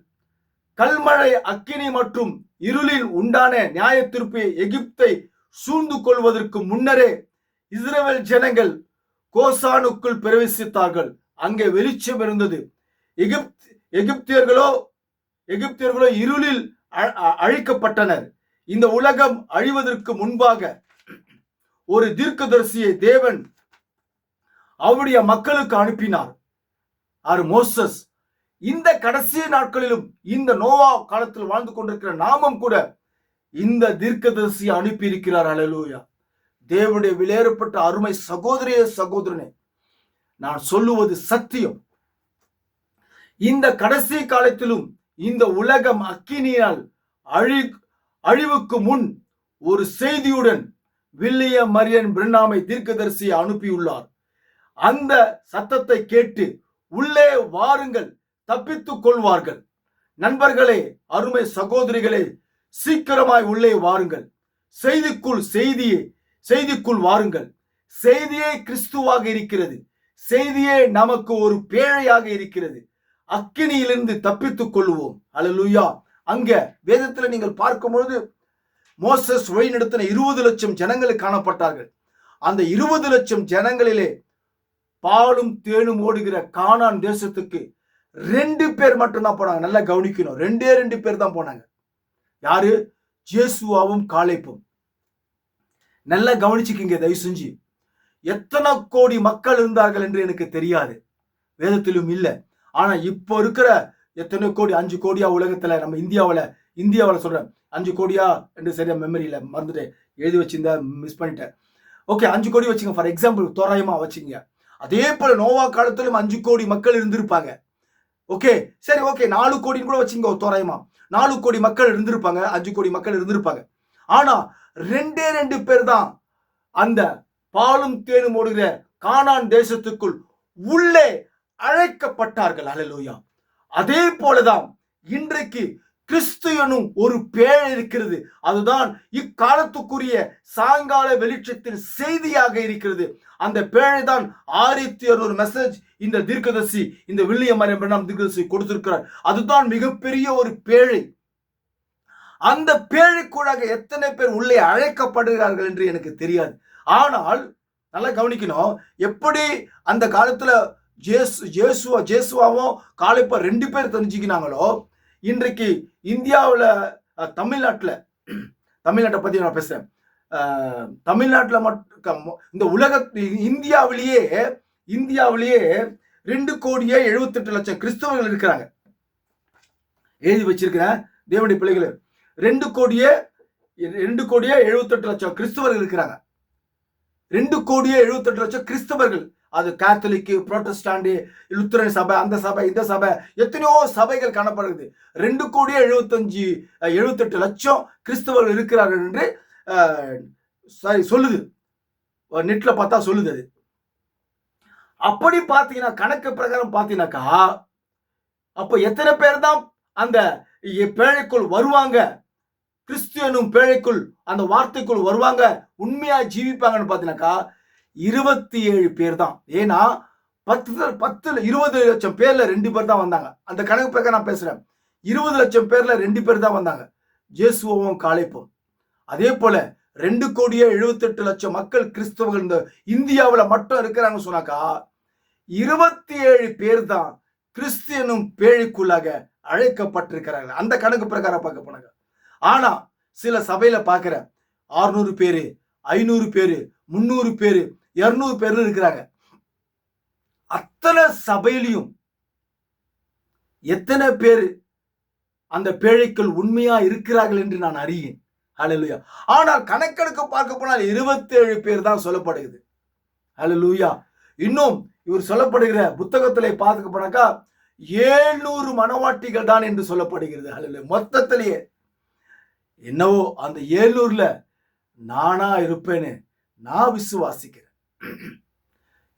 கல்மழை, அக்கினி மற்றும் இருளில் உண்டான நியாய தீர்ப்பு எகிப்தை சூழ்ந்து கொள்வதற்கு முன்னரே இஸ்ரவேல் ஜனங்கள் கோசானுக்குள் பிரவேசித்தார்கள். அங்கே வெளிச்சம் இருந்தது. எகிப்தியர்களோ இருளில் அழிக்கப்பட்டனர். இந்த உலகம் அழிவதற்கு முன்பாக ஒரு தீர்க்கதரிசியை தேவன் அவருடைய மக்களுக்கு அனுப்பினார். மோசஸ். இந்த கடைசி நாட்களிலும் இந்த நோவா காலத்தில் வாழ்ந்து கொண்டிருக்கிற நாமும் கூட இந்த தீர்க்கதரிசியை அனுப்பி இருக்கிறார். அல்லேலூயா. தேவனுடைய விலையேறப்பட்ட அருமை சகோதரியே, சகோதரனே, நான் சொல்லுவது சத்தியம். இந்த கடைசி காலத்திலும் இந்த உலகம் அக்கினியால் அழிவுக்கு முன் ஒரு செய்தியுடன் வில்லியம் மரியன் பிரென்னாமை தீர்க்கதரிசியை அனுப்பியுள்ளார். அந்த சத்தத்தை கேட்டு உள்ளே வாருங்கள், தப்பித்துக் கொள்வார்கள். நண்பர்களே, அருமை சகோதரிகளே, சீக்கிரமாய் உள்ளே வாருங்கள். செய்திக்குள் வாருங்கள். செய்தியே கிறிஸ்துவாக இருக்கிறது. செய்தியே நமக்கு ஒரு பேழையாக இருக்கிறது. அக்கினியிலிருந்து தப்பித்துக் கொள்வோம். அல்லேலூயா. அங்க வேதத்துல நீங்கள் பார்க்கும்போது மோசஸ் வழிநடத்தின 20 லட்சம் ஜனங்கள் காணப்பட்டார்கள். அந்த 20 லட்சம் ஜனங்களிலே பாலும் தேனும் ஓடுகிற கானான் தேசத்துக்கு 2 பேர் மட்டும்தான் போனாங்க. நல்லா கவனிக்கணும், 2 பேர் தான் போனாங்க. யாரு? ஜேசுவாவும் காலேப்பும். நல்லா கவனிச்சுக்கிங்க தயவு செஞ்சு. எத்தனை கோடி மக்கள் இருந்தார்கள் என்று எனக்கு தெரியாது, வேதத்திலும் இல்லை. ஆனா இப்போ இருக்கிற எத்தனை கோடி, 5 கோடியா உலகத்துல, நம்ம இந்தியாவில் சொல்றேன், 5 கோடியா என்று சரியா மெமரியில மறந்துட்டு எழுதி வச்சிருந்தா மிஸ் பண்ணிட்டேன். ஓகே, 5 கோடி வச்சுங்க, ஃபார் எக்ஸாம்பிள் தோராயமா வச்சுங்க. அதே போல நோவா காலத்திலும் 5 கோடி மக்கள் இருந்திருப்பாங்க. ஓகே, சரி, ஓகே, 4 கோடின்னு கூட வச்சுங்க தோராயமா. 4 கோடி மக்கள் இருந்திருப்பாங்க, 5 கோடி மக்கள் இருந்திருப்பாங்க. ஆனா 2 பேர் தான் அந்த பாலும் தேனும் ஓடுகிற கானான் தேசத்துக்குள் உள்ளே அழைக்கப்பட்டார்கள். அல்லேலூயா. அதே போலதான் இன்றைக்கு கிறிஸ்து எனும் ஒரு பேழை இருக்கிறது. அதுதான் இக்காலத்துக்குரிய சாயங்கால வெளிச்சத்தின் செய்தியாக இருக்கிறது. அந்த பேழை தான் 1600 மெசேஜ் இந்த தீர்க்கதரிசி, இந்த வில்லியம் மரியம் பிரணாம் தீர்க்கதரிசி கொடுத்திருக்கிறார். அதுதான் மிகப்பெரிய ஒரு பேழை. அந்த பேழைக்குள்ளாக எத்தனை பேர் உள்ளே அழைக்கப்படுகிறார்கள் என்று எனக்கு தெரியாது. ஆனால் நல்லா கவனிக்கணும், எப்படி அந்த காலத்துல ஜேசுவாவும் காலேப்பும் 2 பேர் தெரிஞ்சுக்கினாங்களோ, இன்றைக்கு இந்தியாவில், தமிழ்நாட்டை பத்தி நான் பேசுறேன். தமிழ்நாட்டில் மட்டும் இந்த இந்தியாவிலேயே 2,78,00,000 கிறிஸ்தவர்கள் இருக்கிறாங்க. எழுதி வச்சிருக்கிறேன் தேவனுடைய பிள்ளைகளை. 2,78,00,000 கிறிஸ்தவர்கள் இருக்கிறாங்க. 2,78,00,000 கிறிஸ்தவர்கள். அது கேத்தலிக், புரோட்டஸ்டாண்ட், லுத்தரன் சபை, அந்த சபை, இந்த சபை, எத்தனையோ சபைகள் காணப்படுகிறது. 2,78,00,000 கிறிஸ்தவர்கள் இருக்கிறார்கள் என்று சொல்லுது, நெட்ல பார்த்தா சொல்லுது. அது அப்படி பார்த்தீங்கன்னா, கணக்கு பிரகாரம் பார்த்தீங்கன்னாக்கா, அப்ப எத்தனை பேர் தான் அந்த பேழைக்குள் வருவாங்க, கிறிஸ்து எனும் பேழைக்குள், அந்த வார்த்தைக்குள் வருவாங்க, உண்மையா ஜீவிப்பாங்கன்னு பார்த்தீங்கன்னாக்கா 27 பேர் தான். ஏன்னா 20 லட்சம் பேர்ல 2 பேர் தான் வந்தாங்க. அந்த கணக்கு பிரகாரம் நான் பேசுறேன். 20 லட்சம் பேர்ல 2 பேர் தான் வந்தாங்க, ஜேசுவும் காலேப்பும். அதே போல 2,78,00,000 மக்கள் கிறிஸ்தவர்கள் இந்த இந்தியாவில் மட்டும் இருக்கிறாங்க சொன்னாக்கா 27 பேர் தான் கிறிஸ்து எனும் பேழைக்குள்ளாக அழைக்கப்பட்டிருக்கிறார்கள். அந்த கணக்கு பிரகாரம் பார்க்க போனாங்க. ஆனா சில சபையில பார்க்கிற 600 பேரு, 500 பேரு, 300 பேரு, 200 பேர் இருக்கிறாங்க. அத்தனை சபையிலையும் எத்தனை பேர் அந்த பேழைக்குள் உண்மையா இருக்கிறார்கள் என்று நான் அறியேன். ஹல்லேலூயா. ஆனால் கணக்கெடுக்க பார்க்க போனால் 27 பேர் தான் சொல்லப்படுகிறது. ஹல்லேலூயா. இன்னும் இவர் சொல்லப்படுகிற புத்தகத்திலே பார்க்க போனாக்கா 700 மனவாட்டிகள் தான் என்று சொல்லப்படுகிறது. ஹல்லேலூயா. மொத்தத்திலேயே என்னவோ அந்த 700ல நானா இருப்பேன்னு நான் விசுவாசிக்கிறேன்.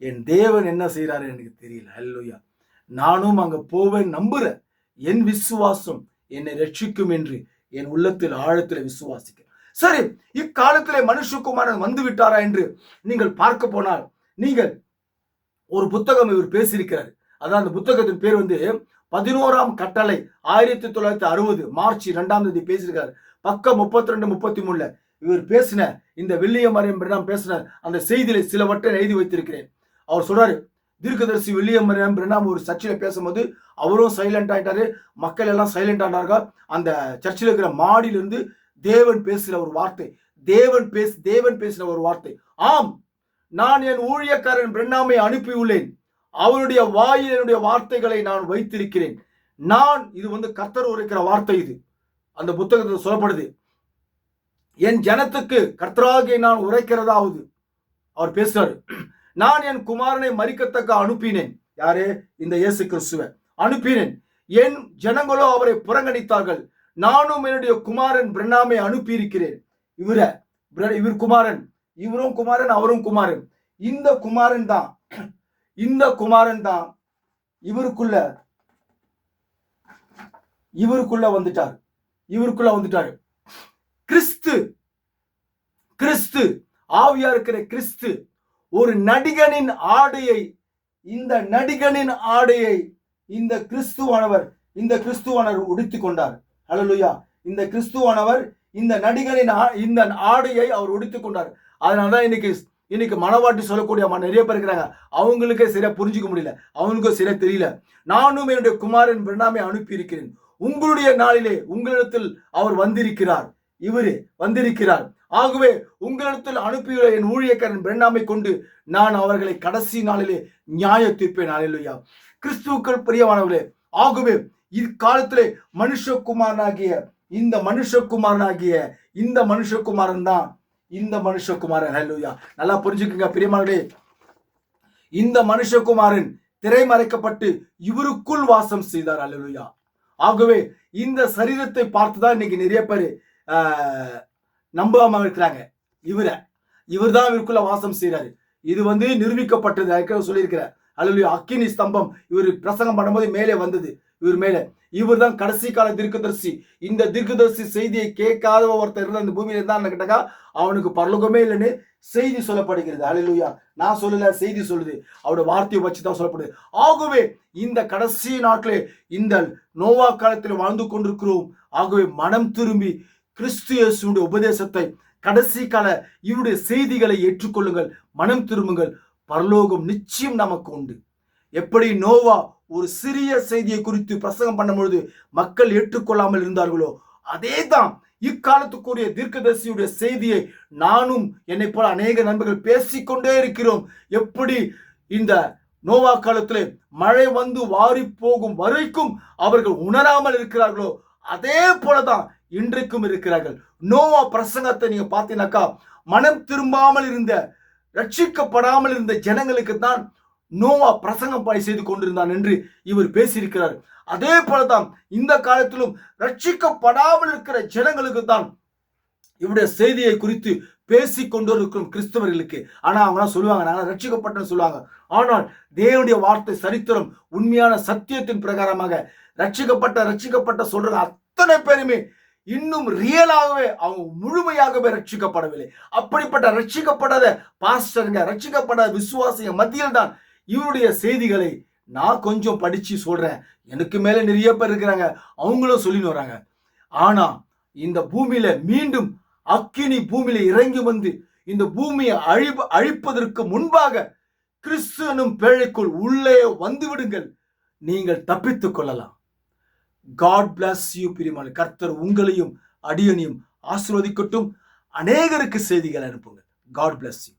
என் தேவன் என்ன செய்யறாரு எனக்கு தெரியல. ஹல்லேலூயா. நானும் அங்க போவேன் நம்புறேன். என் விசுவாசம் என்னை ரட்சிக்கும் என்று என் உள்ளத்தில் ஆழத்தில் விசுவாசிக்கிறேன். சரி, இக்காலத்திலே மனுஷகுமாரன் வந்து விட்டாரா என்று நீங்கள் பார்க்க போனால், நீங்கள் ஒரு புத்தகம் இவர் பேசியிருக்கிறார். அதான் அந்த புத்தகத்தின் பேர் 11ஆம் கட்டளை, 1960 மார்ச் 2ஆம் தேதி பேசியிருக்காரு. பக்கம் 32-33 இவர் பேசின இந்த வில்லியம் மரியம் பிரணாம் பேசின அந்த செய்தியில சிலவற்றை எழுதி வைத்திருக்கிறேன். அவர் சொல்றாரு, தீர்க்கதரிசி வில்லியம் மரியம் பிரணாம் ஒரு சர்ச்சில் பேசும்போது அவரும் சைலண்ட் ஆயிட்டாரு, மக்கள் எல்லாம் சைலண்ட் ஆனாங்க. அந்த சர்ச்சில் இருக்கிற மாடியிலிருந்து தேவன் பேசுகிற ஒரு வார்த்தை, தேவன் பேசின ஒரு வார்த்தை, ஆம், நான் என் ஊழியக்காரன் பிரணாமை அனுப்பியுள்ளேன், அவருடைய வாயில் என்னுடைய வார்த்தைகளை நான் வைத்திருக்கிறேன். இது கர்த்தர் உரைக்கிற வார்த்தை. இது அந்த புத்தகத்தில் சொல்லப்படுது. என் ஜனத்துக்கு கர்த்தராகிய நான் உரைக்கிறதாவது அவர் பேசுறாரு. நான் என் குமாரனை மரிக்கத்தக்க அனுப்பினேன். யாரு? இந்த இயேசு கிறிஸ்துவை அனுப்பினேன். என் ஜனங்களோ அவரை புறங்கணித்தார்கள். நானும் என்னுடைய குமாரன் பிரணாமை அனுப்பி இருக்கிறேன். இவர் குமாரன், இவரும் குமாரன், அவரும் குமாரன். இந்த குமாரன் தான் இந்த குமாரன் தான் இவருக்குள்ள வந்துட்டாரு. கிறிஸ்து ஆவியா இருக்கிற கிறிஸ்து ஒரு நடிகனின் ஆடையை இந்த கிறிஸ்துவானவர் உடுத்திக் கொண்டார். ஹல்லேலூயா. இந்த கிறிஸ்துவானவர் இந்த நடிகனின் இந்த ஆடையை அவர் உடுத்திக் கொண்டார். அதனாலதான் இன்னைக்கு மனவாட்டி சொல்லக்கூடிய நிறைய பேர் இருக்கிறாங்க. அவங்களுக்கே சரியா புரிஞ்சுக்க முடியல, அவங்களுக்கும் சரியா தெரியல. நானும் என்னுடைய குமாரன் பிரணாமை அனுப்பி இருக்கிறேன், உங்களுடைய நாளிலே உங்களிடத்தில் அவர் வந்திருக்கிறார். ஆகவே உங்களிடத்தில் அனுப்பியுள்ள என் ஊழியக்காரன் பிரணாமை கொண்டு நான் அவர்களை கடைசி நாளிலே நியாய தீர்ப்பேன். ஹல்லேலூயா. கிறிஸ்துவுக்குள் பிரியமானவர்களே, ஆகவே இக்காலத்திலே இந்த மனுஷகுமாரன் தான் இந்த மனுஷகுமாரன். ஹல்லேலூயா. நல்லா புரிஞ்சுக்குங்க பிரியமானவர்களே. இந்த மனுஷகுமாரன் திரைமறைக்கப்பட்டு இவருக்குள் வாசம் செய்தார். ஹல்லேலூயா. ஆகவே இந்த சரீரத்தை பார்த்துதான் இன்னைக்கு நிறைய பேர் நம்பாம இருக்கிறாங்க. இவர் தான் இவருக்குள்ள வாசம் செய்யறாரு. இது நிரூபிக்கப்பட்டது சொல்லியிருக்கிறார். ஹல்லேலூயா. அக்கினி ஸ்தம்பம் இவர் பிரசங்கம் பண்ணும்போது மேலே வந்தது. இவர் தான் கடைசி கால தீர்க்கதரிசி. இந்த தீர்க்கதரிசி செய்தியை கேட்காத ஒருத்தர் இருந்த அந்த பூமியில இருந்தான்னு கேட்டாக்கா அவனுக்கு பரலோகமே இல்லைன்னு செய்தி சொல்லப்படுகிறது. ஹல்லேலூயா. நான் சொல்லல, செய்தி சொல்லுது. அவருடைய வார்த்தையை வச்சு தான் சொல்லப்படுது. ஆகவே இந்த கடைசி நாட்களே இந்த நோவா காலத்தில் வாழ்ந்து கொண்டிருக்கிறோம். ஆகவே மனம் திரும்பி கிறிஸ்து இயேசுவின் உபதேசத்தை, கடைசி கால இவருடைய செய்திகளை ஏற்றுக்கொள்ளுங்கள், மனம் திரும்புங்கள். பரலோகம் நிச்சயம் நமக்கு உண்டு. எப்படி நோவா ஒரு சிறிய செய்தியை குறித்து பிரசங்கம் பண்ணும்பொழுது மக்கள் ஏற்றுக்கொள்ளாமல் இருந்தார்களோ, அதே தான் இக்காலத்துக்குரிய தீர்க்கதரிசியுடைய செய்தியை நானும் என்னை போல அநேக நண்பர்கள் பேசிக்கொண்டே இருக்கிறோம். எப்படி இந்த நோவா காலத்திலே மழை வாரி போகும் வரைக்கும் அவர்கள் உணராமல் இருக்கிறார்களோ, அதே போலதான் இன்றைக்கும் இருக்கிறார்கள். நோவா பிரசங்கத்தை நீங்க பார்த்தீங்கன்னாக்கா மனம் திரும்பாமல் இருந்த, ரட்சிக்கப்படாமல் இருந்த ஜனங்களுக்கு தான் நோவா பிரசங்கம் செய்து கொண்டிருந்தான் என்று இவர் பேசியிருக்கிறார். அதே போலதான் இந்த காலத்திலும் ரட்சிக்கப்படாமல் இருக்கிற ஜனங்களுக்கு தான் இவருடைய செய்தியை குறித்து பேசி கொண்டிருக்கும் கிறிஸ்தவர்களுக்கு. ஆனா அவங்க சொல்லுவாங்க நாங்க ரட்சிக்கப்பட்டன்னு சொல்லுவாங்க. ஆனால் தேவனுடைய வார்த்தை சரித்திரம் உண்மையான சத்தியத்தின் பிரகாரமாக ரட்சிக்கப்பட்ட சொல்ற அத்தனை பேருமே இன்னும் ரியலாகவே அவங்க முழுமையாகவே ரட்சிக்கப்படவில்லை. அப்படிப்பட்ட ரட்சிக்கப்படாத பாஸ்டருங்க, ரட்சிக்கப்படாத விசுவாசிங்க மத்தியில் தான் இவருடைய செய்திகளை நான் கொஞ்சம் படிச்சு சொல்றேன். எனக்கு மேல நிறைய பேர் இருக்கிறாங்க, அவங்களும் சொல்லின்னு வராங்க. ஆனா இந்த பூமியில மீண்டும் அக்கினி பூமியில இறங்கி வந்து இந்த பூமியை அழிப்பதற்கு முன்பாக கிறிஸ்து எனும் பேழைக்குள் உள்ளே வந்து விடுங்கள், நீங்கள் தப்பித்துக் கொள்ளலாம். காட் பிளஸ் யூ பிரியமான. கர்த்தர் உங்களையும் அடியனையும் ஆசீர்வதிக்கட்டும். அநேகருக்கு செய்திகள் அனுப்புங்க. God bless you.